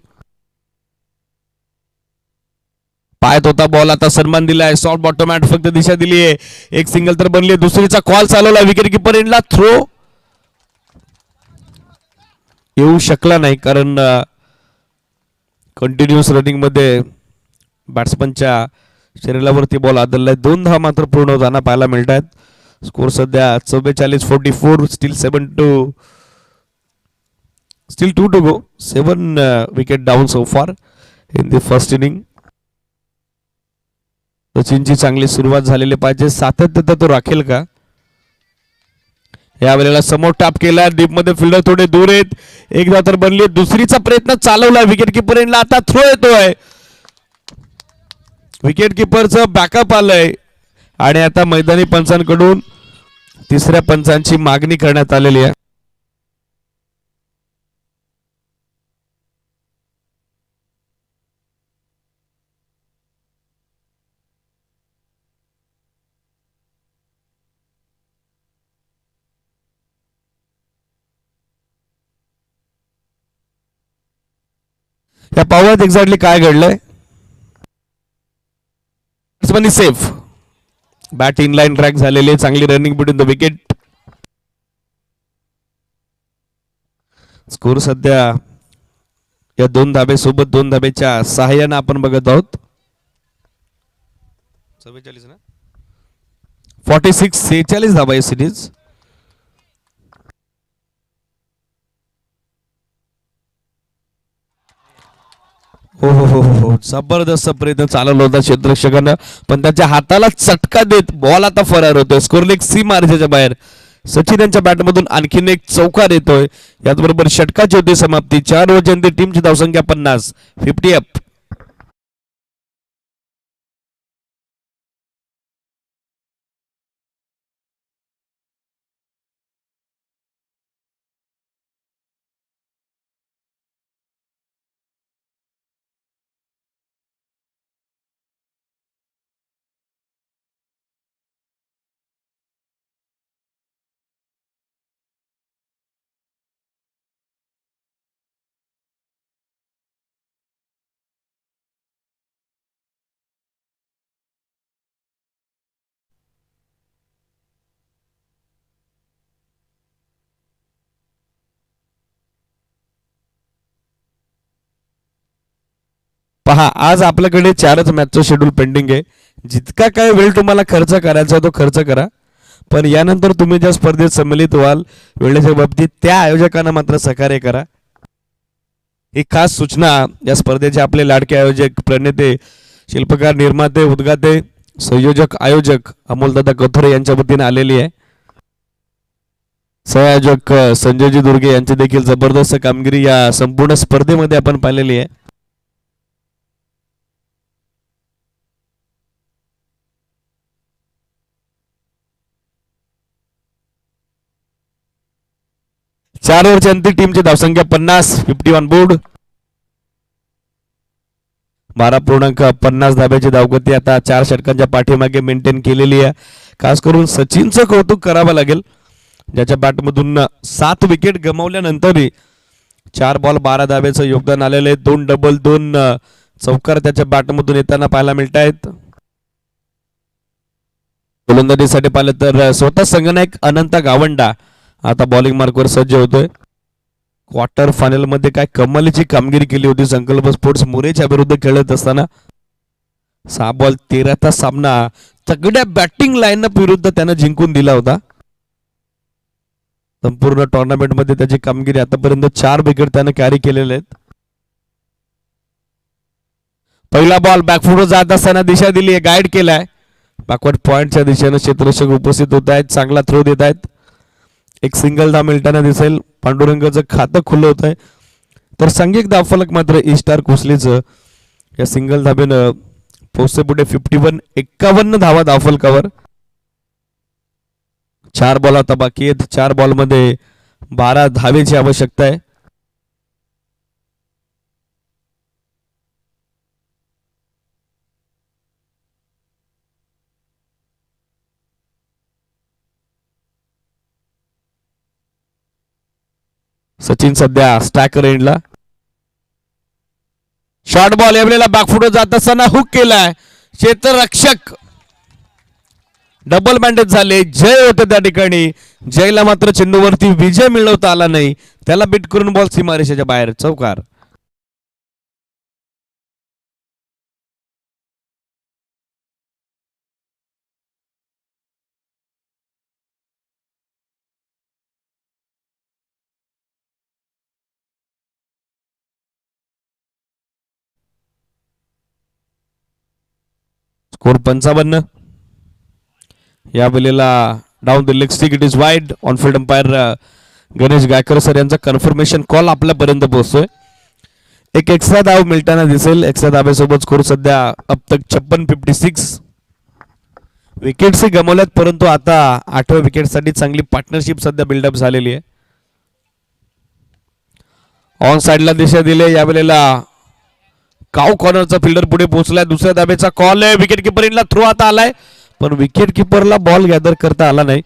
पायत होता बॉल, आता सन्मान दिलाय. सॉफ्ट बॉटम हँड फक्त दिशा दिली आहे. एक सिंगल तर बनली, दुसरीचा कॉल चालवला. विकेट किपर इनला थ्रो येऊ शकला नाही, कारण कंटिन्युअस रनिंग मध्ये बॅट्समनच्या शरीरावरती बॉल आदळलाय. 2 धावा मात्र पूर्ण होताना पाहायला मिळत आहेत. स्कोर सध्या 44-44. Still 2 to go. 7 wicket down so far in the first inning. सचिनची चांगली सुरुवात झालेली पाहिजे, सातत्य तो राखेल का. या वेळेला समोर टॅप केला, डीप मध्ये फिल्डर थोडे दूर आहेत. एक धाव तर बनली, दुसरीचा प्रयत्न चालवला. विकेट किपर इनला आता थ्रो येतोय. विकेट किपरचं बॅकअप आलंय आणि आता मैदानी पंचांकडून तिसऱ्या पंचांची मागणी करण्यात आलेली आहे. या पावसात एक्झॅक्टली काय घडलंय. Safe bat in line track झालेली, चांगली running between the wicket. Score सध्या या 2 धाबेसोबत 2 धाबेच्या सहाय्यानं आपण बघत आहोत. 44 ना 46 धाबा या सिरीज. हो हो हो हो, जबरदस्त प्रयत्न चालवला होता क्षेत्ररक्षकानं, पण त्याच्या हाताला चटका देत बॉल आता फरार होतोय. स्कोर लेग सी मार्शाच्या बाहेर. सचिन यांच्या बॅटमधून आणखीन एक चौकार येतोय. याचबरोबर षटकाची होती समाप्ती. 4 ओव्हरच्या टीमची धावसंख्या 50. 50 अप. पहा, आज आपल्याकडे 4च मॅचचं शेड्यूल पेंडिंग आहे. जितका काय वेळ तुम्हाला खर्च करायचा तो खर्च करा, पण यानंतर तुम्ही ज्या स्पर्धेत सम्मिलित व्हाल वेळेच्या बाबतीत त्या आयोजकांना मात्र सहकार्य करा. एक खास सूचना या स्पर्धेचे आपले लाडके आयोजक, प्रणेते, शिल्पकार, निर्माते, उद्गाते, संयोजक, आयोजक अमोलदादा कथोरे यांच्या वतीने आलेली आहे. सहआयोजक संजयजी दुर्गे यांची देखील जबरदस्त कामगिरी या संपूर्ण स्पर्धेमध्ये आपण पाहिलेली आहे. चार ओव्हरची अंतिम टीमची धावसंख्या 50, 51 बोर्ड, 12.50 धाब्याची धावगती आता 4 षटकांच्या पाठीमागे मेंटेन केलेली आहे. खास करून सचिनचं कौतुक करावं लागेल, ज्याच्या बॅटमधून 7 विकेट गमावल्यानंतरही 4 बॉल 12 धाब्याचं योगदान आलेलं आहे. 2 डबल 2 चौकार त्याच्या बॅटमधून येताना पाहायला मिळत आहेत. गोलंदाजीसाठी पाहिलं तर स्वतः संघनायक अनंता गावंडा आता बॉलिंग मार्कवर सज्ज होतोय. क्वार्टर फायनल मध्ये काय कमालीची कामगिरी केली होती संकल्प स्पोर्ट्स मुरेच्या विरुद्ध खेळत असताना. 6 बॉल 13चा सामना तगड्या बॅटिंग लाईनअप विरुद्ध त्यानं जिंकून दिला होता. संपूर्ण टुर्नामेंट मध्ये त्याची कामगिरी आतापर्यंत 4 विकेट त्यानं कॅरी केलेले आहेत. पहिला बॉल बॅकफुटवर जात असताना दिशा दिली आहे, गाईड केलाय. बॅकवर्ड पॉइंटच्या दिशेनं क्षेत्ररक्षक उपस्थित होत आहेत, चांगला थ्रो देत आहेत. एक सिंगल धाव मिळताना दिसेल. पांडुरंगाचं खातं खुलं होत आहे, तर सांघिक धावफलक मात्र ईस्टार कोसलीचं या सिंगल धाब्यानं पोहोचते पुढे 51 धावा धावफलकावर. 4 बॉल आता बाकी आहेत. 4 बॉल मध्ये 12 धावेची आवश्यकता आहे. सचिन सध्या स्टॅकर एंडला. शॉर्ट बॉल यावेळेला बॅकफुटवर जात असताना हुक केलाय. क्षेत्ररक्षक डबल मॅन्डेज झाले. जय होते त्या ठिकाणी. जयला मात्र चेंडूवरती विजय मिळवता आला नाही. त्याला बीट करून बॉल सीमारेषेच्या बाहेर चौकार. स्कोर 55. या वेळेला down the leg stick, it is wide. On field umpire Ganesh Gaikar sir यांचा कन्फर्मेशन कॉल आपल्यापर्यंत पोहोचतोय. एक एक्स्ट्रा धाव मिळताना दिसेल. एक्स्ट्रा धाब्यासोबत स्कोर सध्या अब तक 56. विकेट्स गमावल्यात, परंतु आता 8व्या विकेटसाठी चांगली पार्टनरशिप सध्या बिल्डअप झालेली आहे. ऑन साइडला दिशा दिली. या वेळेला काव कॉर्नरचा फिल्डर पुढे पोहोचलाय. दुसऱ्या धाब्याचा कॉल आहे. विकेट किपरला थ्रो आता आलाय, पण विकेट किपरला बॉल गॅदर करता आला नाही.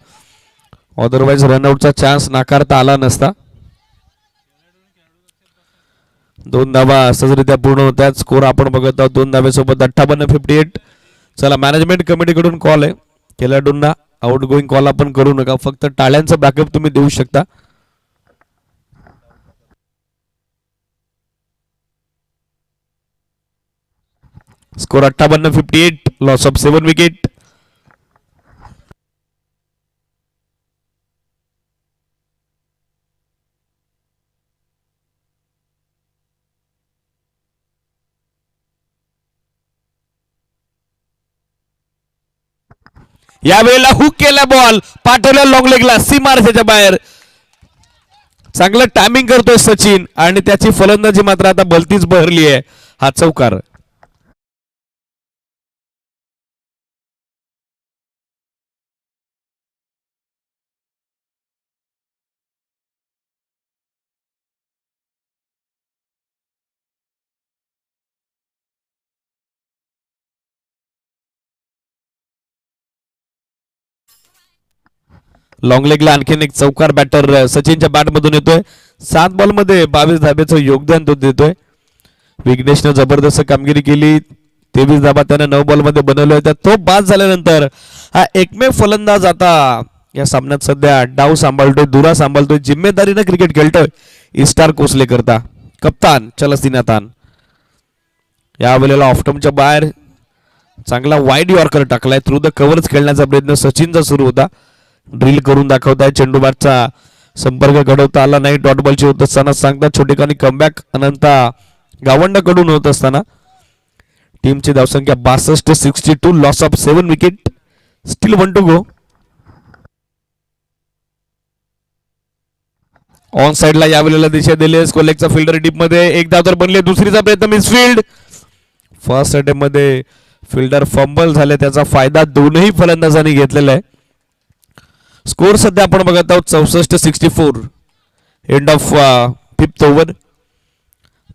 अदरवाईज रनआउटचा चान्स नाकारता आला नसता. 2 धावा सहजरित्या पूर्ण होत्यात. स्कोर आपण बघत आहोत 2 धाब्यासोबत 58. चला, मॅनेजमेंट कमिटीकडून कॉल आहे. खेळाडूंना आउट गोईंग कॉल आपण करू नका, फक्त टाळ्यांचा बॅकअप तुम्ही देऊ शकता. स्कोर 58. Loss of 7 wicket. यावेळेला हुक केला बॉल, पाठवल्या लॉंग लेगला सीमारेषेच्या बाहेर. चांगलं टायमिंग करतोय सचिन आणि त्याची फलंदाजी मात्र आता भलतीच बहरली आहे. हा चौकार. लॉंग लेगला आणखीन एक चौकार बॅटर सचिनच्या बॅटमधून येतोय. 7 बॉल मध्ये 22 धाब्याचं योगदान तो देतोय. विघ्नेशनं जबरदस्त कामगिरी केली. 23 धाबा त्याने 9 बॉल मध्ये बनवल्या होत्या. तो बाद झाल्यानंतर हा एकमेव फलंदाज आता या सामन्यात सध्या डाव सांभाळतोय, दुरा सांभाळतोय, जिम्मेदारीनं क्रिकेट खेळतोय. ईस्टार कोसले करता कप्तान चलस्तीनातान. यावेळेला ऑफटमच्या बाहेर चांगला वाईड यॉर्कर टाकलाय. थ्रू द कव्हर्स खेळण्याचा प्रयत्न सचिनचा सुरू होता. ड्रिल करून दाखवताय. चेंडूबारचा संपर्क घडवता आला नाही. डॉट बॉलची होत असताना सांगतात छोटेखानी कमबॅक अनंता गावंडाकडून होत असताना टीमची धावसंख्या 62-62. Loss of 7 wicket. Steel 1 to go. On साइडला यावेळेला दिशा दिली. कोलेकचा फिल्डर डीप मध्ये एक धाव तर बनले. दुसरीचा प्रयत्न मिसफील्ड. फर्स्ट अटेम्प्ट मध्ये फिल्डर फंबल झाले. त्याचा फायदा दोनही फलंदाजांनी घेतलेला आहे. स्कोर सध्या आपण बघत आहोत 64-64. End of 5th over.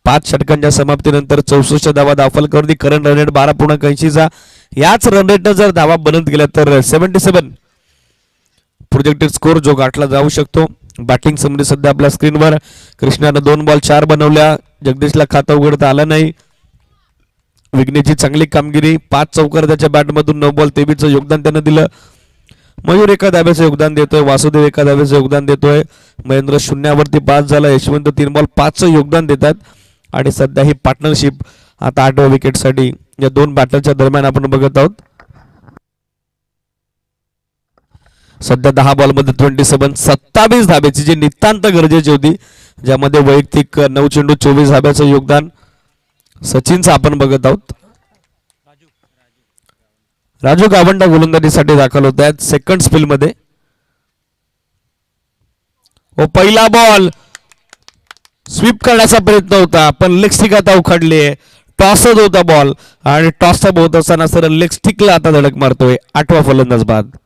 5 षटकांच्या समाप्तीनंतर 64 धावा दाखल करंट रन रेट 12.80चा. याच रन रेटनं जर धावा बनत गेल्या तर 77 प्रोजेक्टेड स्कोर जो गाठला जाऊ शकतो. बॅटिंग समरी सध्या आपल्या स्क्रीनवर. कृष्णानं 2 बॉल 4 बनवल्या. जगदीशला खाता उघडता आला नाही. विघ्नेची चांगली कामगिरी. 5 चौकार त्याच्या बॅटमधून 9 बॉल 23चं योगदान त्यानं दिलं. मयूर एका धाब्याचं योगदान देतोय. वासुदेव एका धाब्याचं योगदान देतोय. महेंद्र शून्यावरती 5 झाला. यशवंत 3 बॉल 5चं योगदान देतात. आणि सध्या ही पार्टनरशिप आता 8व्या विकेटसाठी या 2 बॅटरच्या दरम्यान आपण बघत आहोत. सध्या 10 बॉलमध्ये 27 धाब्याची जी नितांत गरजेची होती. ज्यामध्ये वैयक्तिक 9 चेंडू 24 धाब्याचं योगदान सचिनचं आपण बघत आहोत. राजू गावंडा गोलंदाजीसाठी दाखल होत आहेत सेकंड स्पेल मध्ये. पहिला बॉल स्वीप करण्याचा प्रयत्न होता पण लेग स्टिक आता उखडले. टॉसच होता बॉल आणि टॉसचा होत असताना सर लेग स्टिकला आता धडक मारतोय. 8वा फलंदाज बाद.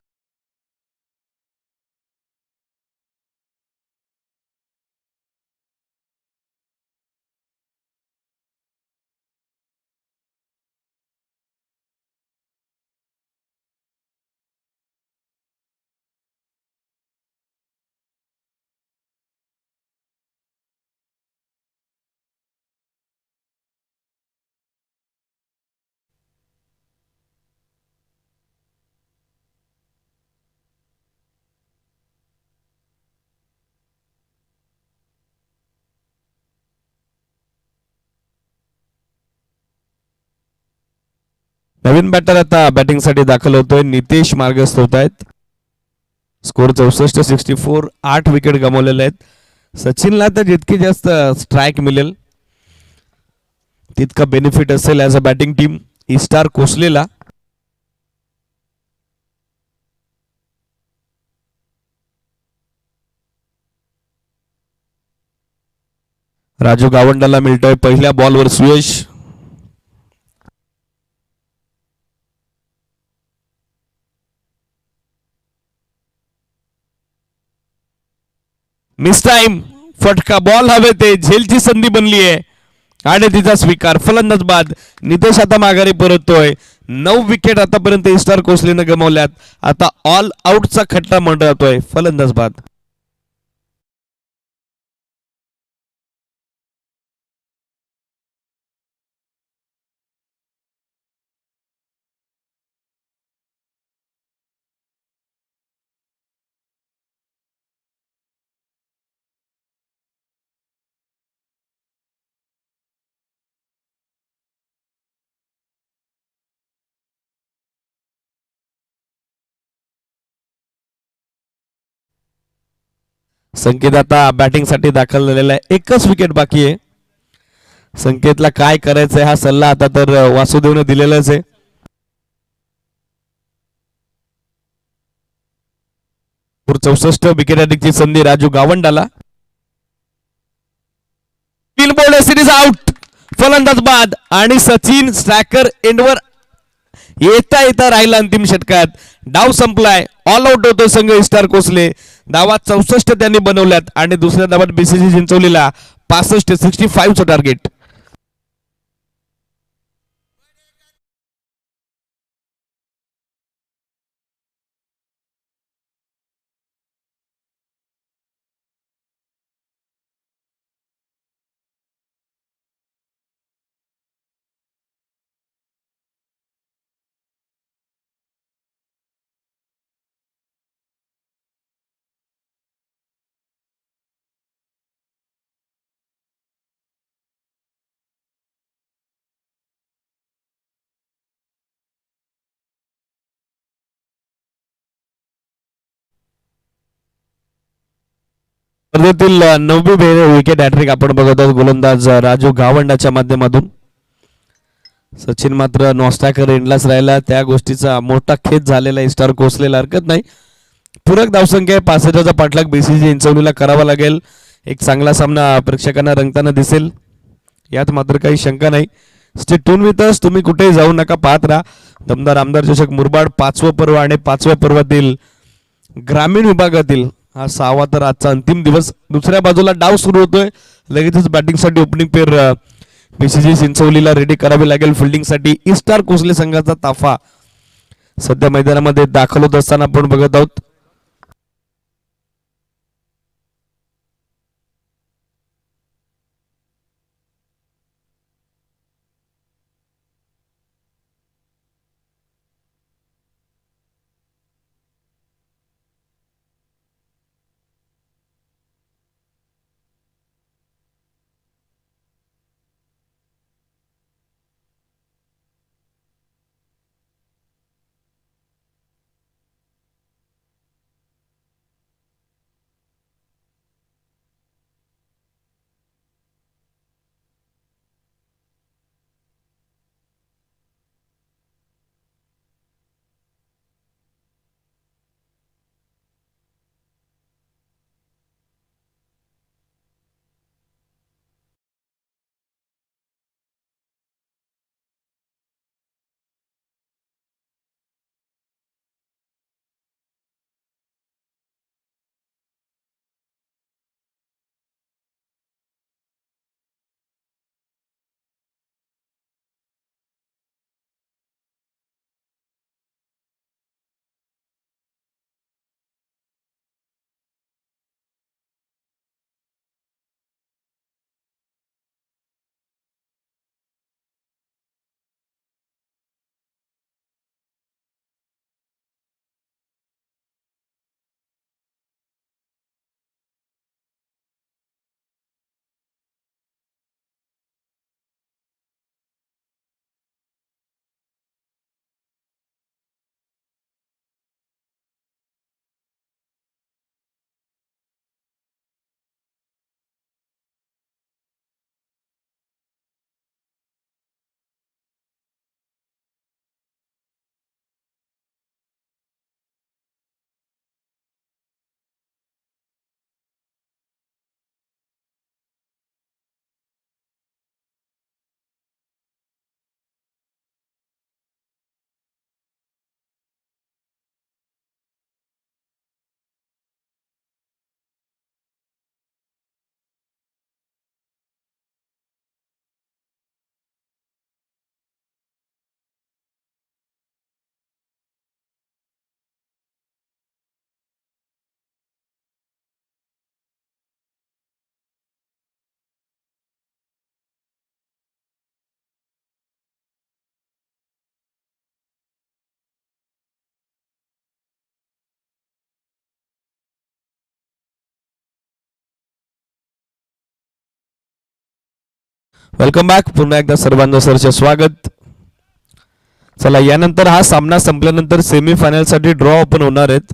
नवीन बॅटर आता बॅटिंगसाठी दाखल होतोय. नितेश मार्गस्थ होत आहेत. स्कोर 64-64. 8 विकेट गमावलेले आहेत. सचिनला तर जितकी जास्त स्ट्राईक मिळेल तितका बेनिफिट असेल as a batting team. E Star कोसलेला राजू गावंडाला मिळतोय पहिल्या बॉलवर सुयश. Miss time. फटका बॉल हवे ते झेलची संधी बनली आहे आणि तिचा स्वीकार. फलंदाज बाद. नितेश आता माघारी परततोय. 9 विकेट आतापर्यंत इस्टार कोसलेनं गमावल्यात. आता ऑल आउटचा खट्टा मंडळतोय. फलंदाज बाद. संकेत आता बॅटिंग साठी दाखल झालेला आहे. एकच विकेट बाकी आहे. संकेतला काय करायचंय हा सल्ला आता तर वासुदेवने दिलेलाच आहे. पूर 64 विकेट अधिकची संधी राजू गावंडाला. 3 ball series out. फलंदाज बाद आणि सचिन स्ट्रायकर एंडवर येता येता राहिला अंतिम षटकात. डाव संपलाय. ऑल आउट होतो संघ इस्टार कोसले. धावा 64 त्यांनी बनवल्यात आणि दुसऱ्या धावात बीसीसी चिंचवलीला 65-65 टार्गेट. स्पर्धेतील 9वी विकेट हॅट्रिक आपण बघत आहोत गोलंदाज राजू गावंडाच्या माध्यमातून. सचिन मात्र नॉस्टॅकर एंडलाच राहिला, त्या गोष्टीचा मोठा खेद झालेला आहे. स्टार कोसलेला हरकत नाही. पूरक धावसंख्या 65चा पाठलाग बीसीजी इंचवलीला करावा लागेल. एक चांगला सामना प्रेक्षकांना रंगताना दिसेल, यात मात्र काही शंका नाही. स्टे ट्यून विथ अस, तुम्ही कुठेही जाऊ नका, पाहत राहा. दमदार आमदार चषक मुरबाड 5वं पर्व आणि 5व्या पर्वातील ग्रामीण विभागातील हा 6वा तर आजचा अंतिम दिवस. दुसऱ्या बाजूला डाव सुरू होतोय. लगेचच बॅटिंगसाठी ओपनिंग पेअर बीसीजी चिंचवलीला रेडी करावी लागेल. फिल्डिंगसाठी स्टार कोसले संघाचा ताफा सध्या मैदानामध्ये दाखल होत असताना आपण बघत आहोत. Welcome back. पुन्हा एकदा सर्वांना सरचे स्वागत. चला, यानंतर हा सामना संपल्यानंतर सेमीफायनलसाठी ड्रॉ ओपन होणार आहेत.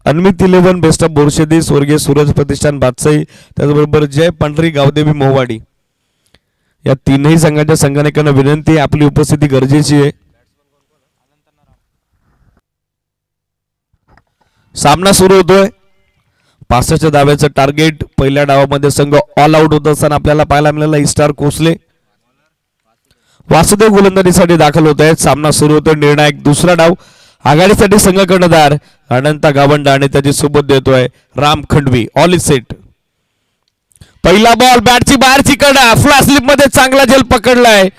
अनमित 11 बेस्ट ऑफ बोरशेदी, स्वर्गीय सूरज प्रतिष्ठान बादशाही, त्याचबरोबर जय पांढरी गावदेवी मोहवाडी, या तीनही संघाच्या संघानिकांना विनंती आहे, आपली उपस्थिती गरजेची आहे. सामना सुरू होतोय. 65 धाव्याचं टार्गेट. पहिल्या डावामध्ये संघ ऑल आउट होत असताना आपल्याला पाहायला मिळाला स्टार कोसले. वासुदेव गोलंदाजीसाठी दाखल होत आहेत. सामना सुरू होतोय. निर्णायक दुसरा डाव. आघाडीसाठी संघ कर्णधार अनंता गावंडा आणि त्याची सोबत देतोय Ram Khandavi. All is set. पहिला बॉल, बॅटची बाहेरची कडा, फ्लॅश स्लिप मध्ये चांगला झेल पकडलाय,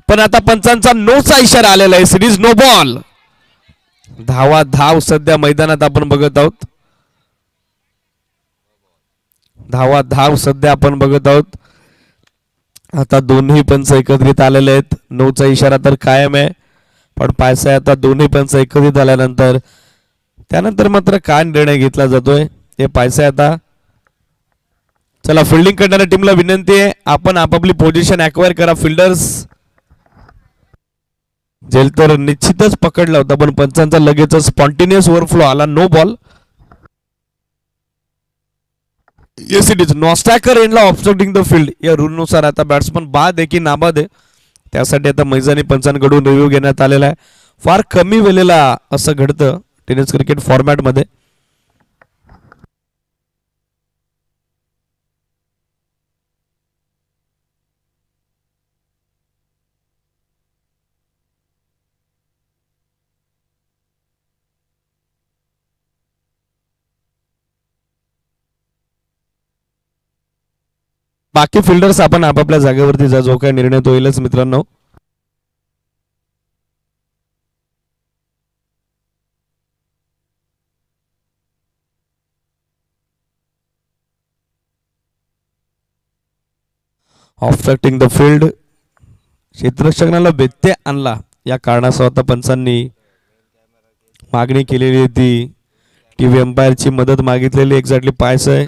पण आता पंचांचा नोचा इशारा आलेला आहे. Series no ball. धाव सध्या मैदानात आपण बघत आहोत. धाव सध्या आपण बघत आहोत. आता दोन्ही पंच एकत्रित आलेले आहेत. नोचा इशारा तर कायम आहे, पण पायसा आता दोन्ही पंच एकत्रित आल्यानंतर त्यानंतर मात्र काय निर्णय घेतला जातोय हे पायसा आता. चला, फिल्डिंग करणाऱ्या टीमला विनंती आहे, आपण आपापली पोझिशन ॲक्वायर करा. फिल्डर्स जेल तर निश्चितच पकडला होता, पण पंचांचा लगेच स्पॉन्टेनियस ओव्हरफ्लो आला. No ball. Yes it is non striker एंडला ऑब्स्ट्रक्टिंग द फील्ड या रूलनुसार आता बॅट्समन बाद आहे की नाबाद आहे त्यासाठी आता मैदानी पंचांकडून रिव्ह्यू घेण्यात आलेला आहे. फार कमी वेळेला असं घडतं टेनिस क्रिकेट फॉर्मॅटमध्ये. बाकी फिल्डर्स आपण आपापल्या जागेवरती जा जो काही निर्णय तो येईलच मित्रांनो. ऑब्स्ट्रक्टिंग द फील्ड क्षेत्ररक्षणाला व्यत्यय आणला या कारणासह आता पंचांनी मागणी केलेली ती टीव्ही अंपायरची मदत मागितलेली एक्झॅक्टली पाहायचं आहे.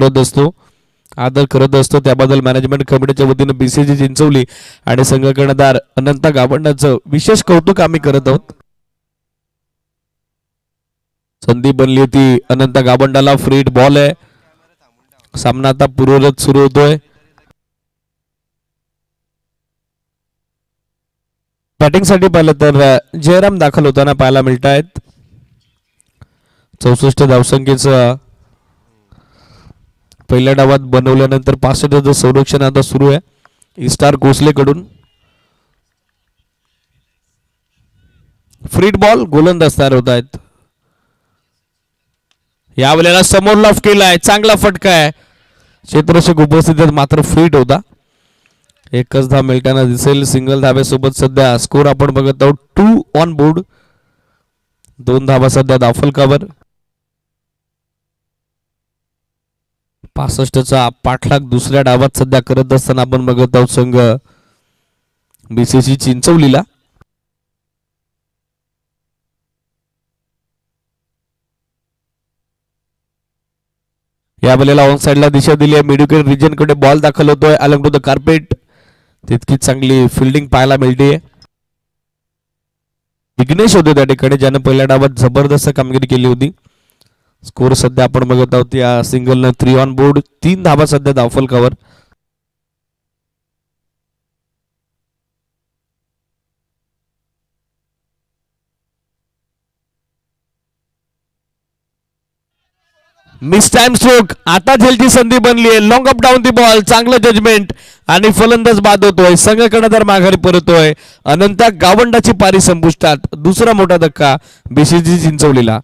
करत असतो, आदर करत असतो. त्याबद्दल मॅनेजमेंट कमिटीच्या वतीनं बीसीजी चिंचवली आणि संघ कर्णधार अनंत गावंडाचं विशेष कौतुक आम्ही करत आहोत. संधी बनली होती अनंत गावंडाला. फ्री बॉल आहे. सामना आता पूर्वरत सुरू होतोय. बॅटिंग साठी पाहिलं तर जयराम दाखल होताना पाहायला मिळत आहेत. 64 धावसंख्येचं पहिल्या डावात बनवल्यानंतर 65 संरक्षण आता सुरू आहे स्टार कोसले कडून. फ्री बॉल गोलंदाज तयार होत आहेत. यावेळेला समोर लॉफ केलाय, चांगला फटका आहे. क्षेत्ररक्षक उपस्थितीत मात्र फ्रीट होता. एकच धाव मिळताना दिसेल. सिंगल धाब्यासोबत सध्या स्कोर आपण बघत आहोत 2 ऑन बोर्ड. 2 धावा सध्या धावफलकावर. 65चा पाठलाग दुसऱ्या डावात सध्या करत असताना आपण बघत आहोत संघ बीसीसी चिंचवलीला. या वेळेला ऑन साइडला दिशा दिली आहे. मिडविकेट रिजन कडे बॉल दाखल होतोय अलॉंग टू द कार्पेट. तितकी चांगली फिल्डिंग पाहायला मिळते. विघ्नेश होते त्या ठिकाणी, ज्याने पहिल्या डावात जबरदस्त कामगिरी केली होती. स्कोर सध्या आपण बघत आहोत या सिंगलनं 3 ऑन बोर्ड. 3 धावा सध्या धावफलकावर. Miss time stroke. आता झेलची संधी बनली आहे. Long up down the ball. चांगलं जजमेंट आणि फलंदाज बाद होतोय. संघ कर्णधार माघारी परतोय. अनंत गावंडाची पारी संपुष्टात. दुसरा मोठा धक्का बीसीजी चिंचवलीला.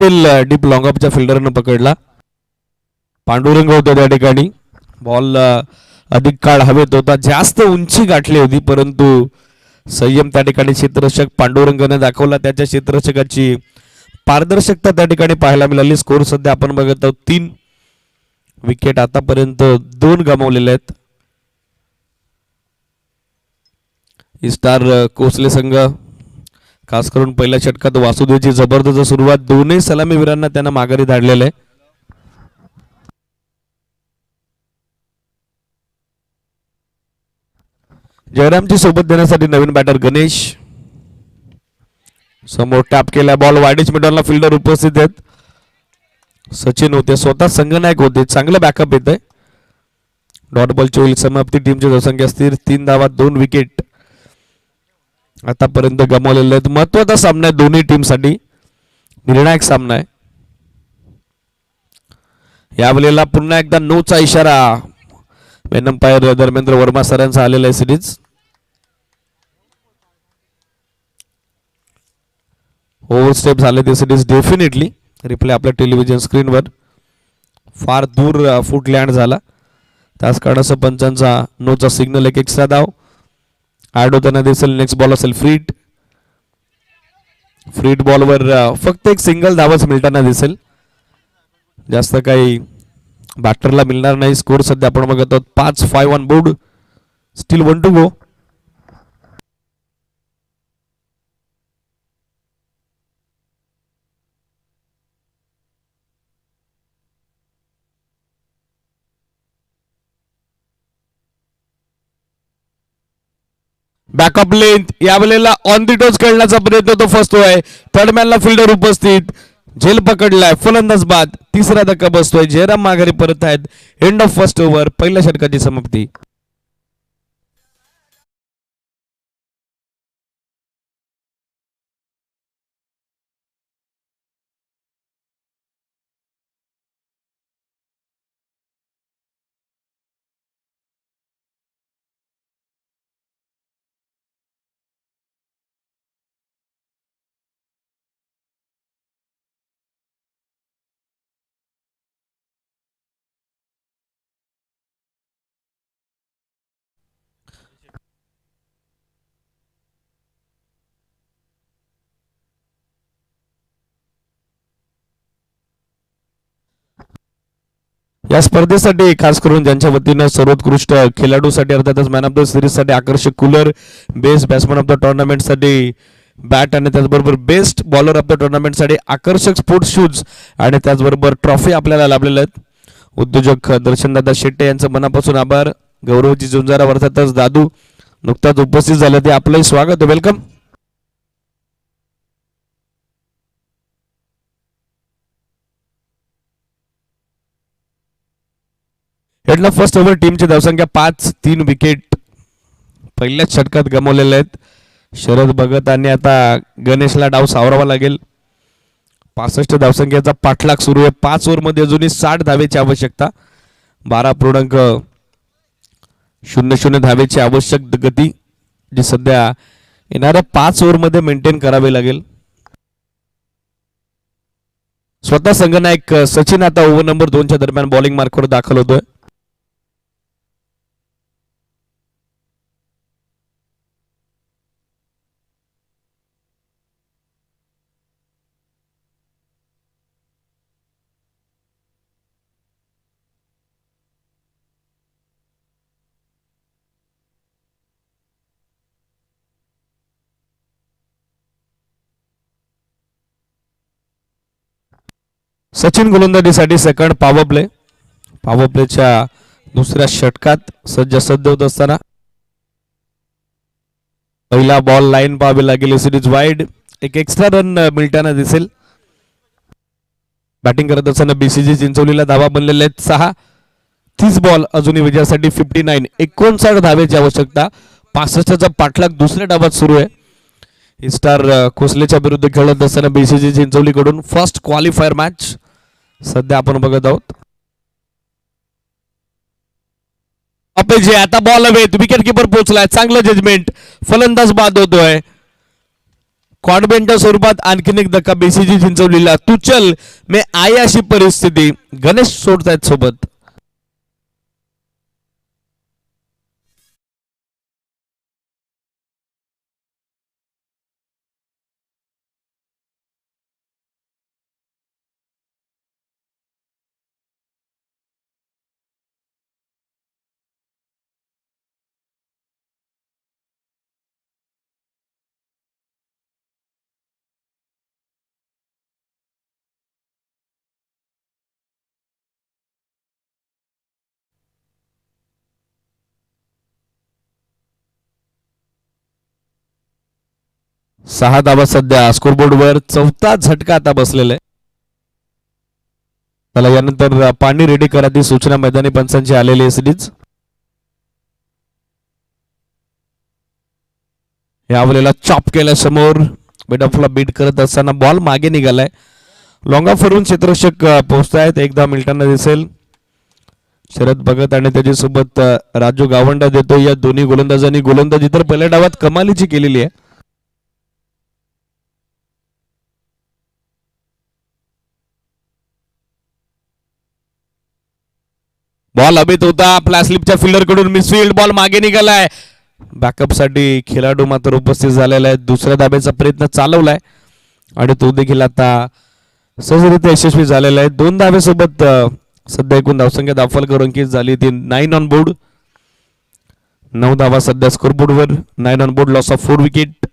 डीप लॉंग अपच्या फिल्डरनं पकडला. पांडुरंग होता त्या ठिकाणी. बॉल अधिक काळ हवेत होता. जास्त उंची गाठली होती, परंतु संयम त्या ठिकाणी क्षेत्ररक्षक पांडुरंगाने दाखवला. त्याच्या क्षेत्ररक्षकाची पारदर्शकता त्या ठिकाणी पाहायला मिळाली. स्कोर सध्या आपण बघत आहोत 3 विकेट आतापर्यंत 2 गमावलेले आहेत. स्टार कोसले संघ खास करून पहिल्या षटकात वासुदेवची जबरदस्त सुरुवात. दोन्ही सलामीवीरांना त्यांना माघारी धाडलेलं आहे. जयरामची सोबत देण्यासाठी नवीन बॅटर गणेश. समोर टॅप केला बॉल. वाईडिश मिडलला फिल्डर उपस्थित आहेत. सचिन होते, स्वतः संघनायक होते. चांगलं बॅकअप येत आहे. डॉट बॉलची होईल समाप्ती. टीमची धावसंख्या स्थिर 3 धावा 2 विकेट आतापर्यंत गमावलेले आहेत. महत्वाचा सामना आहे दोन्ही टीमसाठी. निर्णायक सामना आहे. यावेळेला पुन्हा एकदा नोचा इशारा मेन अंपायर धर्मेंद्र वर्मा सरांचा आलेला आहे. सिरीज ओव्हर स्टेप झाले ते सिरीज डेफिनेटली. रिप्ले आपल्या टेलिव्हिजन स्क्रीनवर. फार दूर फुट लँड झाला. त्याच कारणासह पंचांचा नोचा सिग्नल. एक एक्स्ट्रा धाव ऍड होताना दिसेल. नेक्स्ट बॉल असेल फ्रीट. फ्रीट बॉलवर फक्त एक सिंगल धावच मिळताना दिसेल. जास्त काही बॅटरला मिळणार नाही. स्कोर सध्या आपण बघत आहोत 5-5 on board. Still 1 to go. Backup length. यावेळेला ऑन दी टोच खेळण्याचा प्रयत्न तो फसतोय. थर्डमॅनला फिल्डर उपस्थित. झेल पकडलाय. फलंदाज बाद. तिसरा धक्का बसतोय. जयराम माघारी परत आहेत. End of first over. पहिल्या षटकाची समाप्ती. या स्पर्धेसाठी खास करून ज्यांच्या वतीनं सर्वोत्कृष्ट खेळाडूसाठी अर्थातच मॅन ऑफ द सिरीजसाठी आकर्षक cooler, best batsman of the टुर्नामेंटसाठी बॅट आणि त्याचबरोबर बेस्ट बॉलर ऑफ द टुर्नामेंटसाठी आकर्षक स्पोर्ट्स शूज आणि त्याचबरोबर ट्रॉफी आपल्याला लाभलेल्या आहेत. उद्योजक दर्शनदादा शेट्टे यांचं मनापासून आभार. गौरवजी झुंजारा अर्थातच दादू नुकताच उपस्थित झाले ते आपलंही स्वागत, वेलकम. हेडला फर्स्ट ओव्हर टीमची धावसंख्या 5, 3 विकेट पहिल्याच षटकात गमावलेल्या आहेत. शरद भगत आणि आता गणेशला डाव सावरावा लागेल. 65 धावसंख्येचा पाठलाग सुरू आहे. 5 ओव्हरमध्ये अजूनही 60 धावेची आवश्यकता. 12.00 धावेची आवश्यक गती जी सध्या येणाऱ्या 5 ओव्हरमध्ये मेंटेन करावी लागेल. स्वतः संघनायक सचिन आता ओव्हर नंबर 2च्या दरम्यान बॉलिंग मार्कवर दाखल होतोय. सचिन गोलंदाजीसाठी सेकंड पॉवर प्लेच्या दुसऱ्या षटकात सज्ज होत असताना पहिला बॉल लाईन पाहावी लागेल. सिरीज वाईड, एक एक्स्ट्रा रन मिळताना दिसेल. बॅटिंग करत असताना बीसीजी चिंचवलीला धावा बनलेल्या आहेत 6. 30 बॉल अजूनही विजयासाठी 59 धावेची आवश्यकता. 65चा पाठलाग दुसऱ्या डावात सुरू आहे. स्टार कोसलेच्या विरुद्ध खेळत असताना बीसीजी चिंचवलीकडून फर्स्ट क्वालिफायर मॅच सध्या आपण बघत आहोत. अपेजे आता बॉल हवेत, विकेट किपर पोहोचलाय, चांगलं जजमेंट, फलंदाज बाद होतोय. कॉन्व्हेंटच्या स्वरूपात आणखीन एक धक्का बीसीजी चिंचवलीला. तू चल मे आई अशी परिस्थिती, गणेश सोडतायत सोबत. सहा धावा सध्या स्कोरबोर्डवर. चौथा झटका आता बसलेला आहे. त्याला यानंतर पाणी रेडी करा ती सूचना मैदानी पंचांची आलेली आहे. सिरीज यावेळेला चॉप केल्या समोर मिड ऑफला बीट करत असताना बॉल मागे निघालाय. लॉंग ऑफ वरून क्षेत्ररक्षक पोहोचतायत. एकदा मिळताना दिसेल. शरद भगत आणि त्याच्यासोबत राजू गावंडा देतो. या दोन्ही गोलंदाजांनी गोलंदाजी तर पहिल्या डावात कमालीची केलेली आहे. बॉल हवेत होता. आपल्या स्लिपच्या फिल्डर कडून मिसफील्ड, बॉल मागे निघालाय. बॅकअप साठी खेळाडू मात्र उपस्थित झालेला आहे. दुसऱ्या धाब्याचा प्रयत्न चालवलाय आणि तो देखील आता सहजरित्या यशस्वी झालेला आहे. 2 धाब्यासोबत सध्या एकूण धावसंख्या दाखल करून की झाली ती 9 ऑन बोर्ड. 9 धावा सध्या स्कोरबोर्डवर. 9 on board, loss of 4 wicket.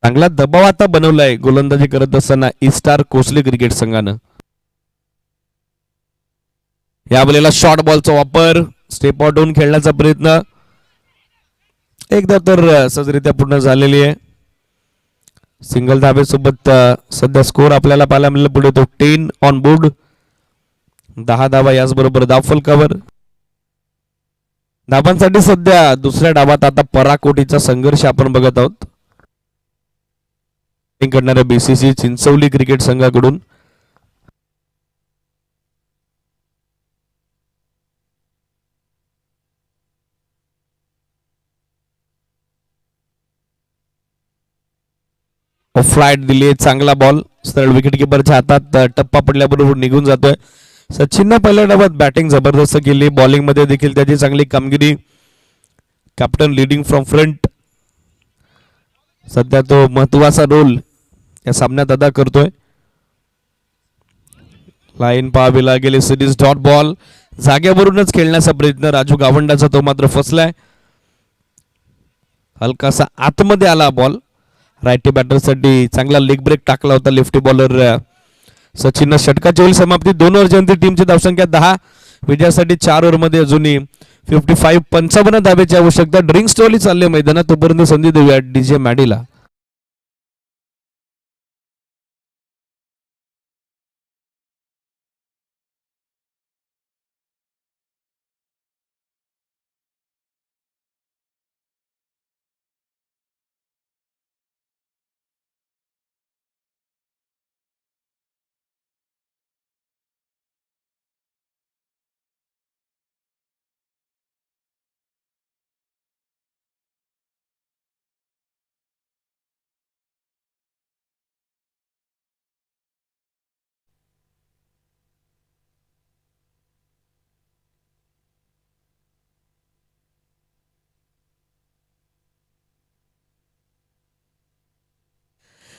चांगला दबाव आता बनवलाय गोलंदाजी करत असताना स्टार कोसले क्रिकेट संघानं. यावेळेला शॉर्ट बॉलचा वापर, स्टेप आउट होऊन खेळण्याचा प्रयत्न एकदा तर सहजरित्या पूर्ण झालेली आहे. सिंगल धाब्यासोबत सध्या स्कोर आपल्याला पाहायला मिळाला पुढे तो 10 ऑन बोर्ड. 10 धावा याचबरोबर धाव फलकावर. धावांसाठी सध्या दुसऱ्या डावात आता पराकोटीचा संघर्ष आपण बघत आहोत करणाऱ्या बीसीसी चिंचवली क्रिकेट संघाकडून. फ्लाइट दिली, चांगला बॉल सरळ विकेट किपरच्या हातात टप्पा पडल्याबरोबर निघून जातोय. सचिनने पहिल्या डावात बॅटिंग जबरदस्त केली. बॉलिंग मध्ये देखील त्याची चांगली कामगिरी. Captain leading from front. सध्या तो महत्वाचा रोल या सामन्यात अदा करतोय. लाईन पाहावी लागेल. Series dot ball. जाग्यावरूनच खेळण्याचा प्रयत्न राजू गावंडाचा, तो मात्र फसलाय. हलकासा आतमध्ये आला बॉल. रायटी बॅटरसाठी चांगला लेग ब्रेक टाकला होता लेफ्टी बॉलर सचिन. षटकाची होईल समाप्ती. 2 ओव्हरची टीमची धावसंख्या 10. विजयासाठी 4 ओव्हरमध्ये अजूनही 55 धाब्याची आवश्यकता. ड्रिंक स्टॉली चालले मैदानात. तोपर्यंत संधी देऊया डीजे मॅडीला.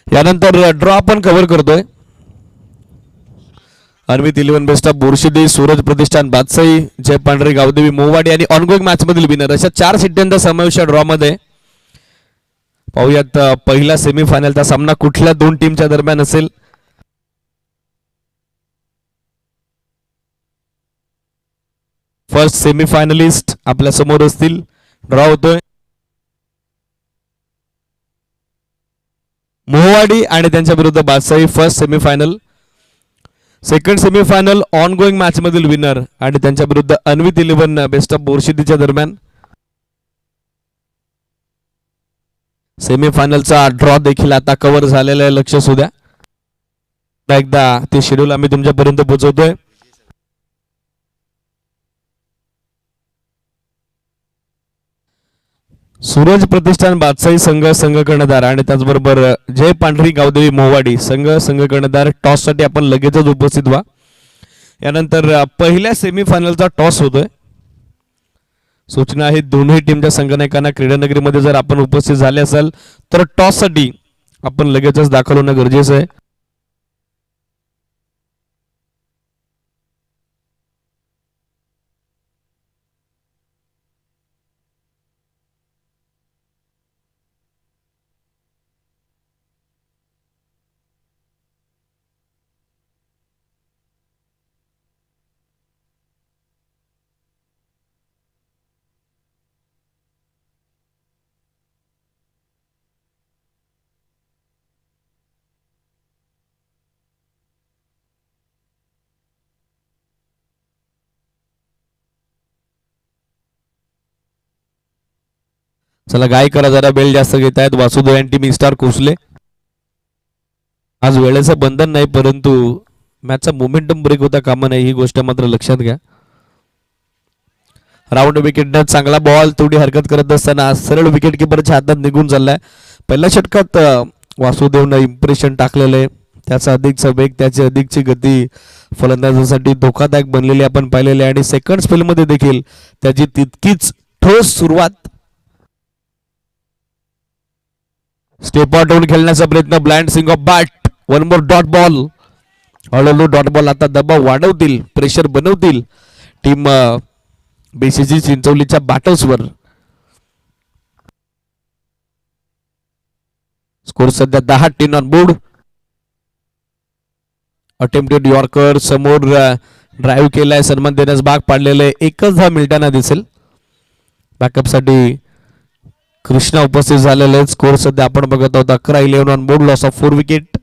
यानंतर ड्रॉ आपण कव्हर करतोय. अन्वित 11 बेस्ट ऑफ बोरशिडी, सूरज प्रतिष्ठान बादशाही, जय पांढरे गावदेवी मोवाडी आणि ऑनगोईंग मॅच मधील विनर अशा 4 सिट्ट्यांचा समावेश ड्रॉ मध्ये. पाहूयात पहिला सेमीफायनलचा सामना कुठल्या 2 टीमच्या दरम्यान असेल. फर्स्ट सेमीफायनलिस्ट आपल्या समोर असतील. ड्रॉ होतोय. मोवाडी आणि त्यांच्या विरुद्ध Badshahi first semifinal. Second semifinal on going match मधील विनर आणि त्यांच्या विरुद्ध अन्वित 11 बेस्ट ऑफ बोरशिदीच्या दरम्यान. सेमीफायनलचा ड्रॉ देखील आता कव्हर झालेला आहे. लक्ष असू द्या. एकदा ते शेड्यूल आम्ही तुमच्यापर्यंत पोहोचवतोय. सूरज प्रतिष्ठान बादशाही संघ संघ कर्णधार आणि त्याचबरोबर जय पांढरी गावदेवी मोवाडी संघ संघ कर्णधार. टॉस साठी आपण लगेचच उपस्थित व्हा. यानंतर पहिल्या सेमीफायनलचा टॉस होतोय. सूचना आहे दोन्ही टीमच्या संघनायकांना क्रीडानगरीमध्ये जर आपण उपस्थित झाले असाल तर टॉस साठी आपण लगेचच दाखल होणं गरजेचं आहे. चला गाय करा जरा, बेल जास्त घेत आहेत वासुदेव आणि टीम स्टार कोसले. आज वेळेचं बंधन नाही परंतु मॅचचा मोमेंटम ब्रेक होता कामा नाही, ही गोष्ट मात्र लक्षात घ्या. राऊंड विकेट चांगला बॉल थोडी हरकत करत असताना सरळ विकेट किपरच्या हातात निघून चाललाय. पहिल्या षटकात वासुदेवनं इम्प्रेशन टाकलेलं आहे. त्याचा अधिकचा वेग, त्याची अधिकची गती फलंदाजासाठी धोकादायक बनलेली आपण पाहिलेली आहे आणि सेकंड स्पेलमध्ये देखील त्याची तितकीच ठोस सुरुवात. स्टेप आउट होऊन खेळण्याचा प्रयत्न. Blind swing off bat. 1 more dot ball. हळूहळू डॉट बॉल आता दबाव वाढवतील, प्रेशर बनवतील टीम बीसीसी चिंचवलीच्या बॅटर्सवर. स्कोर सध्या 10. 10 ऑन बोर्ड. अटेम्प्टेड यॉर्कर समोर ड्राईव्ह केलाय, सन्मान देण्यास भाग पाडलेले. एकच धाव मिळताना दिसेल. बॅकअप साठी कृष्णा उपस्थित झालेले. स्कोर सध्या आपण बघत आहोत 11. 11 on board. Loss of 4 wicket.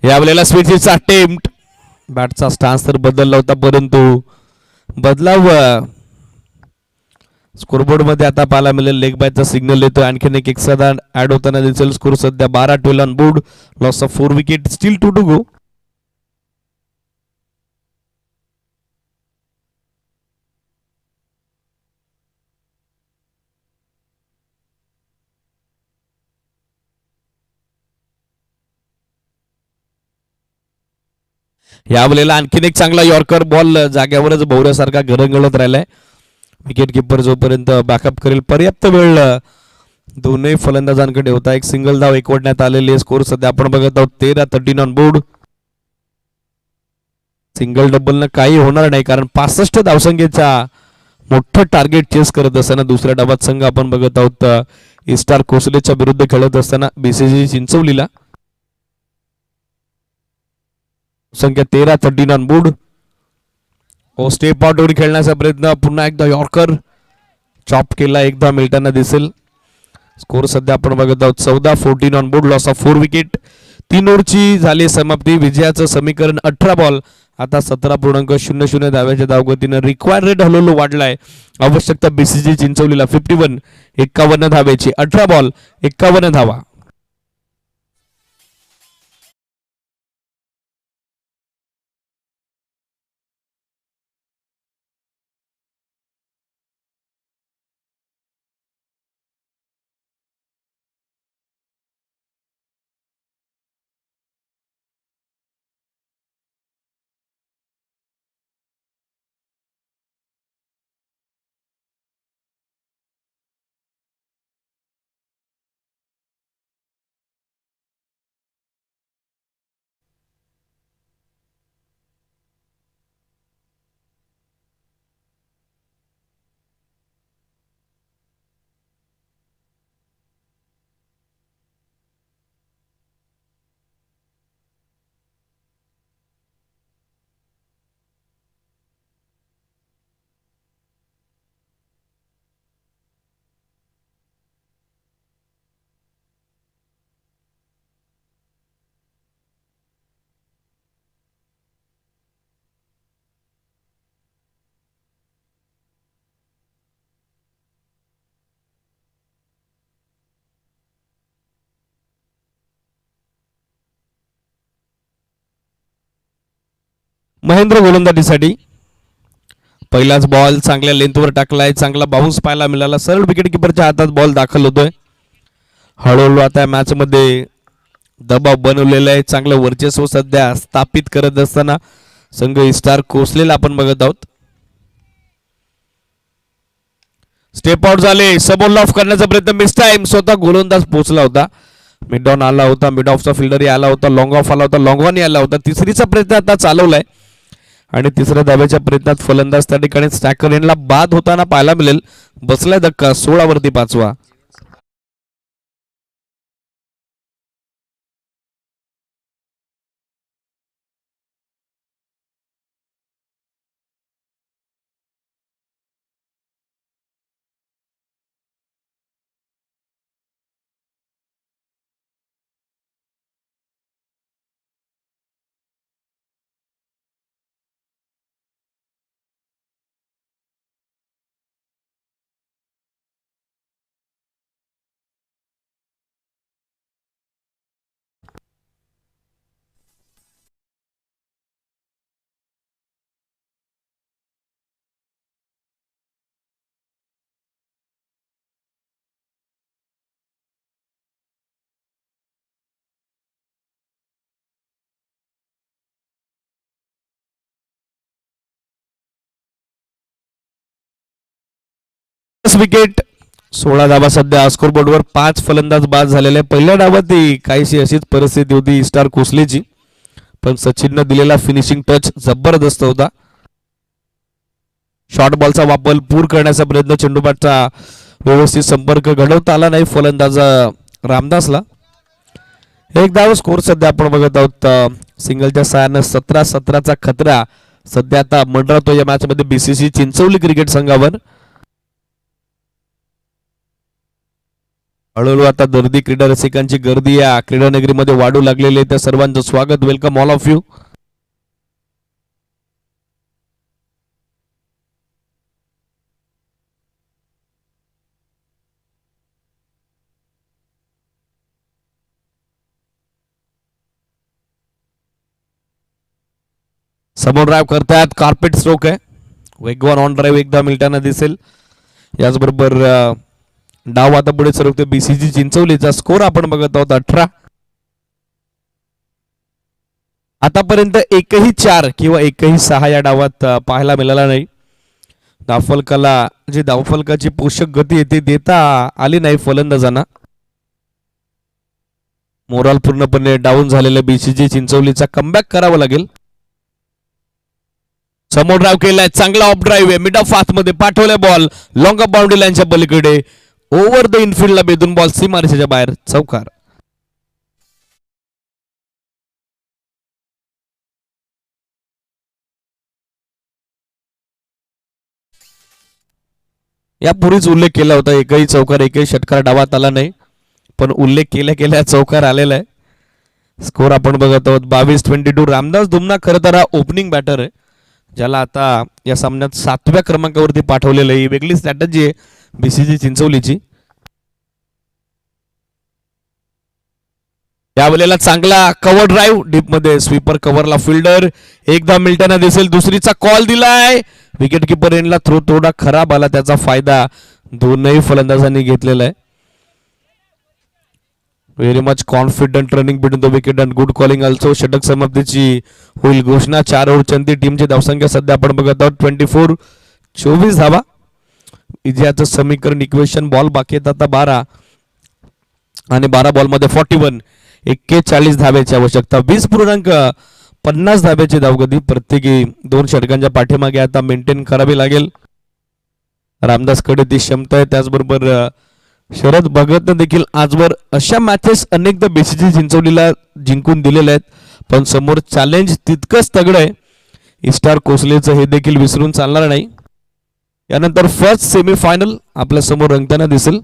यावेळेला स्विचचा अटेम्प्ट. बॅटचा स्टान्स तर बदलला होता परंतु बदलाव स्कोरबोर्ड मध्ये आता पाहायला मिळेल. लेग बायचा सिग्नल येतोय. आणखीन एक एक्स्ट्रा ऍड होताना दिसेल. स्कोर सध्या 12. 12 on board. Loss of 4 wicket. Still 2 to go. यावेळेला आणखीन एक चांगला यॉर्कर बॉल जाग्यावरच भोवऱ्यासारखा घरंगळत राहिलाय. विकेट किपर जोपर्यंत बॅकअप करेल पर्याप्त वेळ दोन्ही फलंदाजांकडे होता. एक सिंगल धाव एकवटण्यात आलेली स्कोर सध्या आपण बघत आहोत 13-13 ऑन बोर्ड. सिंगल डबलनं काही होणार नाही कारण 65 धावसंख्येचा मोठं टार्गेट चेस करत असताना दुसऱ्या डावात संघ आपण बघत आहोत इस्टार कोसलेच्या विरुद्ध खेळत असताना बीसीजी चिंचवलीला. संख्या 13-13 ऑन बोर्ड. स्टेप आउट वर खेळण्याचा प्रयत्न पुन्हा एकदा यॉर्कर चॉप केला एकदा मिळताना दिसेल. स्कोर सध्या आपण बघत आहोत 14-14 on board. Loss of 4 wicket. 3 ओव्हरची झाली समाप्ती. विजयाचं समीकरण 18 बॉल आता 17.00 धाव्याच्या धावगतीनं रिक्वायर्ड रेट हळूहळू वाढलाय. आवश्यकता बीसीजी चिंचवलीला 51 धाव्याची. 18 बॉल 51 धावा. महेंद्र गोलंदाजीसाठी पहिलाच बॉल चांगल्या लेंथवर टाकलाय. चांगला बाउन्स पाहायला मिळाला. सरळ विकेट किपरच्या हातात बॉल दाखल होतोय. हळूहळू आता मॅच मध्ये दबाव बनवलेला आहे. चांगलं वर्चस्व सध्या स्थापित करत असताना संघ इस्टार कोसलेला आपण बघत आहोत. स्टेप आउट झाले. सबोल ऑफ करण्याचा प्रयत्न मिस टाइम. स्वतः गोलंदाज पोहोचला होता. मिड डाऊन आला होता. मिड ऑफचा फिल्डरही आला होता. लॉंग ऑफ आला होता. लॉंग ऑन आला होता. तिसरीचा प्रयत्न आता चालवलाय आणि तिसऱ्या धाब्याच्या प्रयत्नात फलंदाज त्या ठिकाणी स्टॅकर यांना बाद होताना पाहायला मिळेल. बसलाय धक्का. 16 वरती 5वा. विकेट. 16 धावा सध्या स्कोर बोर्डवर. 5 फलंदाज बाद झालेले. पहिल्या डावात काहीशी अशीच परिस्थिती होती स्टार कोसलेची पण सचिनने दिलेला फिनिशिंग टच जबरदस्त होता. शॉर्ट बॉलचा वापर पूर करण्याचा प्रयत्न. चेंडूपाठचा व्यवस्थित संपर्क घडवता आला नाही फलंदाज रामदासला. एक धाव स्कोर सध्या आपण बघत आहोत. सिंगलच्या सहाय्याने 17-17चा खतरा सध्या आता मंडळतो या मॅच मध्ये बीसीसी चिंचवली क्रिकेट संघावर. हळूहळू आता दर्दी क्रीडा रसिकांची गर्दी या क्रीडा नगरीमध्ये वाढू लागलेली आहे. त्या सर्वांचं स्वागत. Welcome all of you. समोर ड्राईव्ह करतात. कार्पेट स्ट्रोक आहे. वेगवान ऑन ड्राईव्ह एकदा मिळताना दिसेल. याचबरोबर डाव आता पुढे सरकते बीसीजी चिंचवलीचा. स्कोर आपण बघत आहोत 18. आतापर्यंत एकही 4 किंवा एकही 6 या डावात पाहायला मिळाला नाही. धावफलकाला जी धावफलकाची पोषक गती येते देता आली नाही फलंदाजांना. मोराल पूर्णपणे डाऊन झालेल्या बीसीजी चिंचवलीचा कमबॅक करावा लागेल. समोर ड्राईव्ह केलाय, चांगला ऑफ ड्राईव्ह आहे, मिड ऑफ मध्ये पाठवलाय बॉल लॉंग ऑफ बाउंड्री लाईनच्या पलीकडे ओव्हर द इनफिल्डला बेदून बॉल सीमारेषेच्या बाहेर चौकार. यापूर्वीच उल्लेख केला होता एकही चौकार एकही षटकार डावात आला नाही, पण उल्लेख केल्या केल्या चौकार आलेला आहे. स्कोर आपण बघत आहोत 22-22. रामदास दुमना खरं तर हा ओपनिंग बॅटर आहे, ज्याला आता या सामन्यात 7व्या क्रमांकावरती पाठवलेलं आहे. ही वेगळी स्ट्रॅटेजी आहे बीसीजी चिंचवलीची. यावेळेला चांगला कव्हर ड्राईव्ह डीप मध्ये स्वीपर कव्हरला फिल्डर एकदा मिळताना दिसेल. दुसरीचा कॉल दिलाय, विकेट किपर एंडला थ्रो थोडा खराब आला, त्याचा फायदा दोनही फलंदाजांनी घेतलेला आहे. Very much confident running between the wicket and good calling also. षटक समाप्तीची होईल घोषणा. 4 ओव्हरची अंतिम टीमची धावसंख्या सध्या आपण बघत आहोत 24. 24 धावा. विजयाचं समीकरण इक्वेशन. बॉल बाकी आहेत आता 12 आणि 12 बॉलमध्ये 41. 41 धाब्याची आवश्यकता. 20.50 धाब्याची धावगती प्रत्येकी 2 षटकांच्या पाठीमागे आता मेंटेन करावी लागेल. रामदासकडे ती क्षमता आहे. त्याचबरोबर शरद भगतनं देखील आजवर अशा मॅचेस अनेकदा बीसीजी चिंचवलीला जिंकून दिलेल्या आहेत, पण समोर चॅलेंज तितकंच तगडं आहे. इस्टार कोसलेचं हे देखील विसरून चालणार नाही. यानंतर फर्स्ट सेमीफायनल आपल्या समोर रंगताना दिसेल.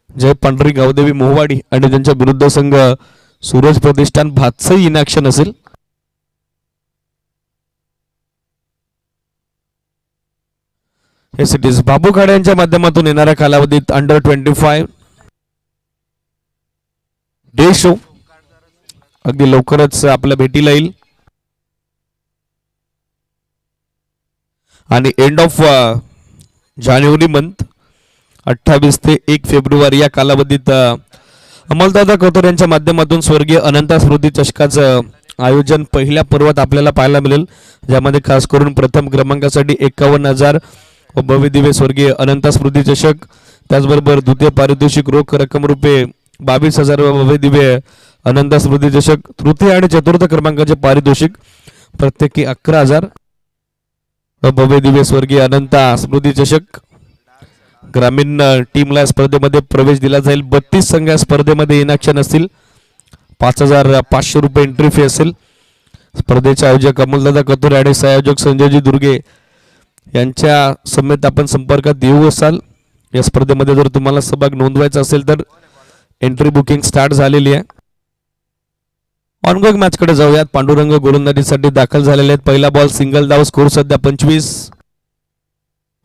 जय पांढरी गावदेवी मोहवाडी आणि त्यांच्या विरुद्ध संघ सूरज प्रतिष्ठान भातसई इन ॲक्शन असेल. हे सिटीज बाबू खाडे यांच्या माध्यमातून येणाऱ्या कालावधीत अंडर 25 डे शो अगदी लवकरच आपल्या भेटीला येईल आणि एंड ऑफ जानेवारी मंथ 28 ते 1 फेब्रुवारी या कालावधीत अमलदादा कोथोर यांच्या माध्यमातून स्वर्गीय अनंता स्मृती चषकाचं आयोजन पहिल्या पर्वात आपल्याला पाहायला मिळेल, ज्यामध्ये खास करून प्रथम क्रमांकासाठी 51,000 व भव्य दिव्य स्वर्गीय अनंता स्मृती चषक, त्याचबरोबर द्वितीय पारितोषिक रोख रक्कम रुपये 22,000 व भव्य दिव्य अनंता स्मृती चषक, तृतीय आणि चतुर्थ क्रमांकाचे पारितोषिक प्रत्येकी 11,000 व भव्य दिव्य स्वर्गीय अनंता स्मृती चषक. ग्रामीण टीमला स्पर्धेमध्ये प्रवेश दिला जाईल. 32 संघ स्पर्धेमध्ये इन ॲक्शन असतील. 5,500 रुपये एंट्री फी असेल. स्पर्धेचे आयोजक अमोलदादा कतोरे आणि संयोजक संजयजी दुर्गे यांच्या समेत आपण संपर्कात येऊ असाल. या स्पर्धेमध्ये जर तुम्हाला सहभाग नोंदवायचा असेल तर एंट्री बुकिंग स्टार्ट झालेली आहे. ऑनगोइंग मॅच कडे जाऊयात. पांडुरंग गोलंदाजीसाठी दाखल झालेले आहेत. पहिला बॉल सिंगल धाव. स्कोर सध्या 25.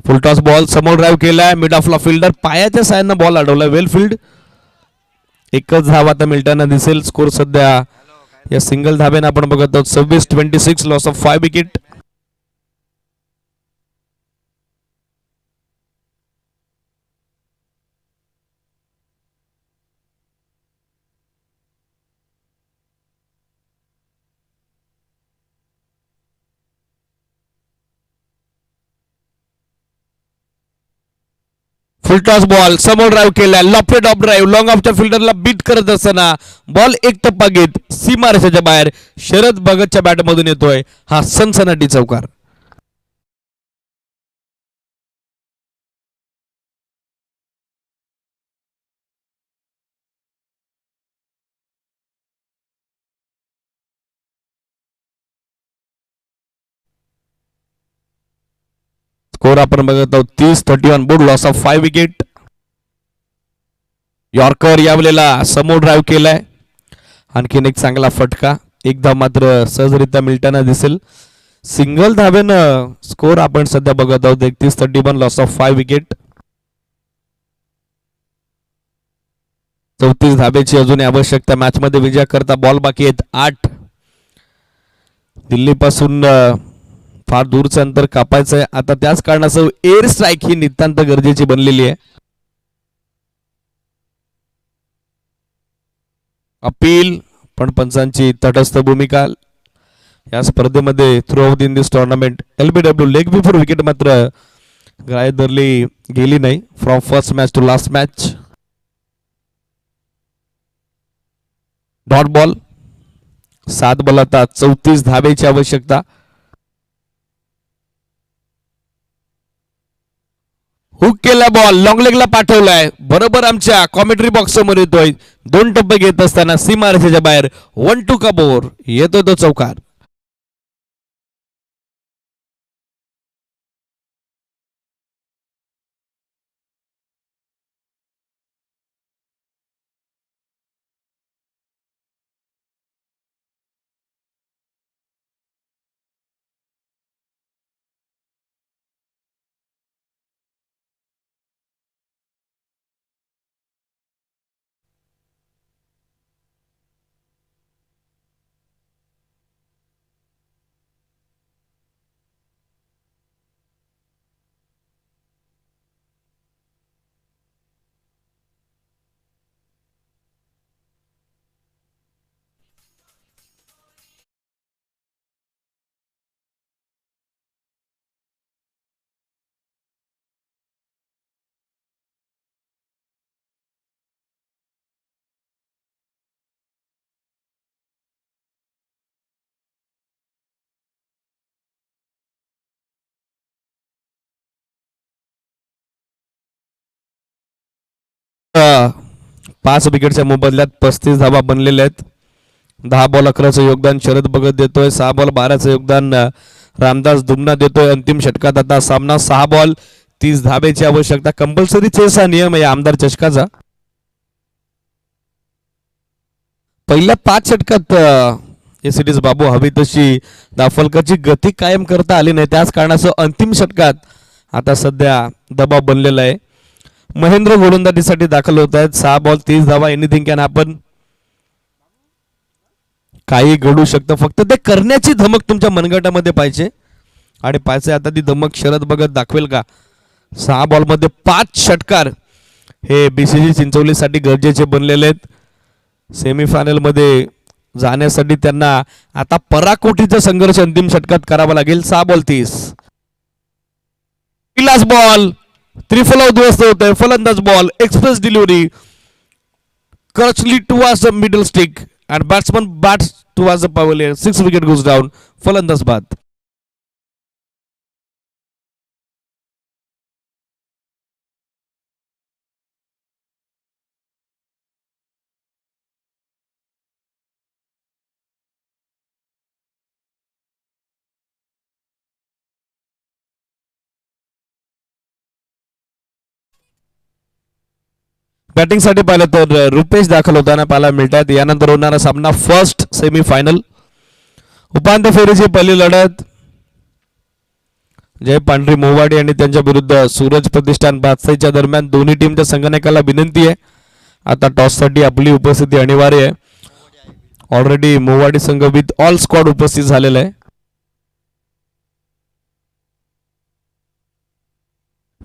फुलटॉस बॉल समोर ड्राईव्ह केलाय, मिड ऑफला फिल्डर पायाच्या साह्यानं बॉल अडवलाय, वेल फील्ड. एकच धाव आता मिळताना दिसेल. स्कोर सध्या या सिंगल धाब्याने आपण बघत आहोत 26-26. Loss of 5 wicket. Full toss ball समोर ड्राईव्ह केलाय, लॉफ्टेड ऑफ ड्राईव्ह लॉंग ऑफच्या फिल्डरला बीट करत असताना बॉल एक टप्पा घेत सीमारेषेच्या बाहेर शरद भगतच्या बॅटमधून येतोय हा सनसनाटी चौकार. स्कोर आपण बघत आहोत 30-31 board. Loss of 5 wicket. Yorker यावेळेला समोर ड्राईव्ह केलाय, आणखीन एक चांगला फटका. एकदा मात्र सहजरित्या मिळताना दिसेल. सिंगल धाब्यानं स्कोर आपण सध्या बघत आहोत 31-31. Loss of 5 wicket. 34 धाब्याची अजून आवश्यकता. मॅच मध्ये विजय करता बॉल बाकी आहेत 8. दिल्ली पासून फार दूरचं अंतर कापायचं आहे आता. त्याच कारणासह एअर स्ट्राईक ही नितांत गरजेची बनलेली आहे. अपील पण पंचांची तटस्थ भूमिका. या स्पर्धेमध्ये throughout in this tournament. LBW leg before wicket मात्र ग्राह्य धरली गेली नाही from first match to last match. Dot ball. 7 ball आता 34 धावेची आवश्यकता. हुक केला बॉल लॉंग लेगला पाठवलाय बरोबर आमच्या कॉमेंट्री बॉक्स समोर येतोय. 2 टप्पे घेत असताना सीमारेषेच्या बाहेर 1-2 का बोर येतोय तो चौकार. अ, 5 विकेटच्या मोबदल्यात 35 धावा बनलेल्या आहेत. 10 बॉल 11चं योगदान शरद भगत देतोय. 6 बॉल 12चं योगदान रामदास दुमना देतोय. अंतिम षटकात आता सामना 6 बॉल 30 धावेची आवश्यकता. कंपल्सरी चेस हा नियम आहे आमदार चषकाचा. पहिल्या 5 षटकात एसीडीज बाबू हवी तशी दाफलकरची गती कायम करता आली नाही. त्याच कारणासह अंतिम षटकात आता सध्या दबाव बनलेला आहे. महेंद्र गोलंदाजीसाठी दाखल होत आहेत. 6 बॉल 30 धावा. Anything can happen. काही घडू शकतं. फक्त ते करण्याची धमक तुमच्या मनगटामध्ये पाहिजे आणि पाहिजे आता ती धमक शरद भगत दाखवेल का. 6 बॉलमध्ये 5 षटकार हे BCG चिंचवलीसाठी गरजेचे बनलेले आहेत. सेमीफायनल मध्ये जाण्यासाठी त्यांना आता पराकोटीचा संघर्ष अंतिम षटकात करावा लागेल. 6 बॉल 30. लास्ट बॉल त्रिफला उद्ध्वस्त होत आहे. फलंदाज ball express delivery crucially towards the middle stick and batsman bats towards the pavilion. 6 wicket goes down. फलंदाज बाद. बॅटिंग साठी पाहिलं तर रुपेश दाखल होताना पाहायला मिळतात. यानंतर होणारा सामना फर्स्ट सेमीफायनल उपांत्य फेरीची पहिली लढत जय पांढरी मोवाडी आणि त्यांच्या विरुद्ध सूरज प्रतिष्ठान बादशाहीच्या दरम्यान दोन्ही टीमच्या संघनायकाला विनंती आहे आता टॉससाठी आपली उपस्थिती अनिवार्य आहे. ऑलरेडी मोवाडी संघ विथ ऑल स्क्वॉड उपस्थित झालेला आहे.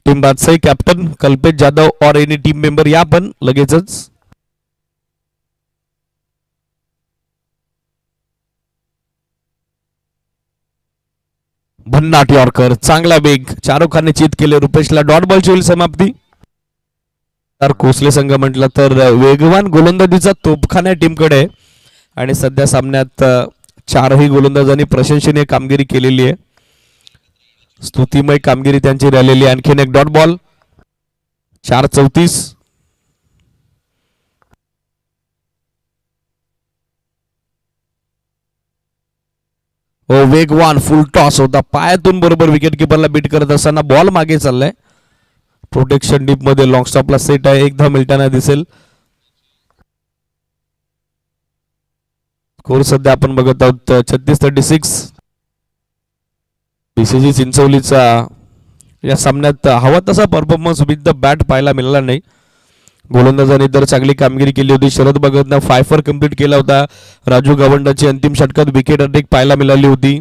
टीम बादशाही कॅप्टन कल्पेश जाधव और एनी टीम मेंबर या पण लगेचच. भन्नाट यॉर्कर चांगला वेग शाहरुख चित केले. रुपेशला डॉट बॉलची होईल समाप्ती. तर कोसले संघ म्हटलं तर वेगवान गोलंदाजीचा तोफखाना टीमकडे आणि सध्या सामन्यात 4ही गोलंदाजांनी प्रशंसनीय कामगिरी केलेली आहे. स्तुतिमय कामगिरी त्यांची राहिलेली. आणखीन एक डॉट बॉल 4-34. वेगवान फुल टॉस होता. पायातून बरोबर विकेट किपरला बीट करत असताना बॉल मागे चाललाय. प्रोटेक्शन डीप मध्ये लॉंग स्टॉपला सेट आहे. एकदा मिळताना दिसेल. स्कोर सध्या आपण बघत आहोत 36-36. BCG चिंचवलीचा या सामन्यात हवा तसा परफॉर्मन्स विथ द बॅट पाहायला मिळाला नाही. गोलंदाजांनी तर चांगली कामगिरी केली होती. शरद भगतनं 5 कंप्लीट केला होता. राजू गवंडाची अंतिम षटकात विकेट अनेक पाहायला मिळाली होती.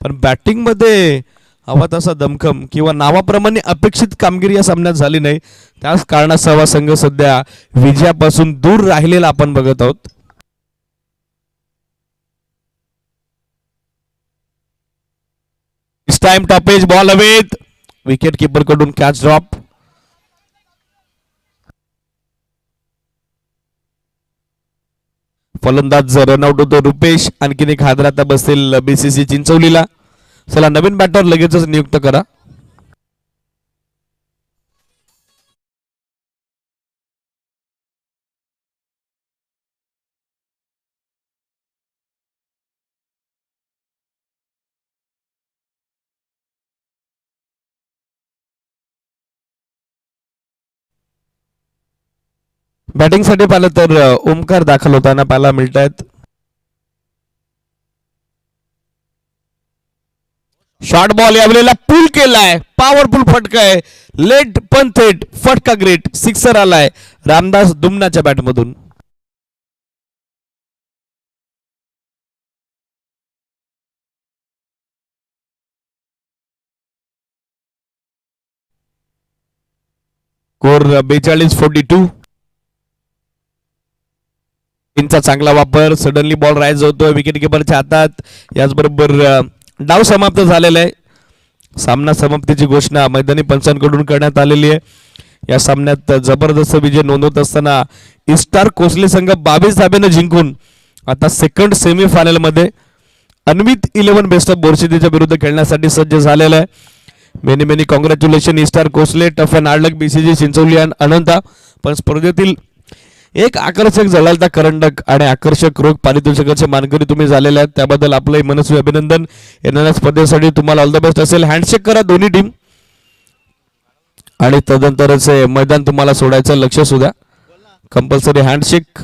पण बॅटिंग मध्ये हवा तसा दमखम किंवा नावाप्रमाणे अपेक्षित कामगिरी या सामन्यात झाली नाही. त्याच कारणास्तव संघ सध्या विजयापासून दूर राहिलेला आपण बघत आहोत. इस टाइम टॉपेज बॉल हवेत. विकेट कीपर कडून कॅच ड्रॉप. फलंदाज रनआउट होतो रुपेश. आणखीन एक हादरा आता बसेल बीसीसी चिंचवलीला. चला नवीन बॅटर लगेचच नियुक्त करा. बॅटिंगसाठी पाहिलं तर ओमकार दाखल होताना पाहायला मिळत आहेत. शॉर्ट बॉल यावेळेला पुल केलाय. पॉवरफुल फटका आहे. लेट पण थेट फटका ग्रेट. सिक्सर आलाय रामदास दुमनाच्या बॅटमधून. स्कोर 42-42. चा चांगला वापर. सडनली बॉल राईज होतोय विकेट किपरच्या हातात. याचबरोबर डाव समाप्त झालेला आहे. सामना समाप्तीची घोषणा मैदानी पंचांकडून करण्यात आलेली आहे. या सामन्यात जबरदस्त विजय नोंदवत असताना इस्टार कोसले संघ 22 धाब्याने जिंकून आता सेकंड सेमीफायनल मध्ये अन्वित 11 बेस्ट ऑफ बोरशिदीच्या विरुद्ध खेळण्यासाठी सज्ज झालेला आहे. Many many congratulation star Kosle. Tough and hard luck BCG Chinchwali आणि अनंता. पण स्पर्धेतील एक आकर्षक जळालता करंडक आणि आकर्षक रोख पारितोषिकाचे मानकरी तुम्ही झालेले आहेत. त्याबद्दल आपलंही मनस्वी अभिनंदन. येणाऱ्या स्पर्धेसाठी तुम्हाला ऑल द बेस्ट असेल. हँडशेक करा दोन्ही टीम आणि तदनंतरच मैदान तुम्हाला सोडायचं लक्ष सुद्धा. Compulsory handshake.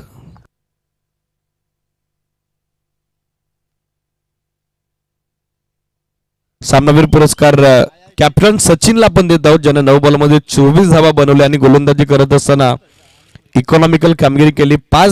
सामनावीर पुरस्कार कॅप्टन सचिनला पण देत आहोत, ज्याने 9 बॉलमध्ये 24 धावा बनवल्या आणि गोलंदाजी करत असताना इकॉनॉमिकल कामगिरी केली. 5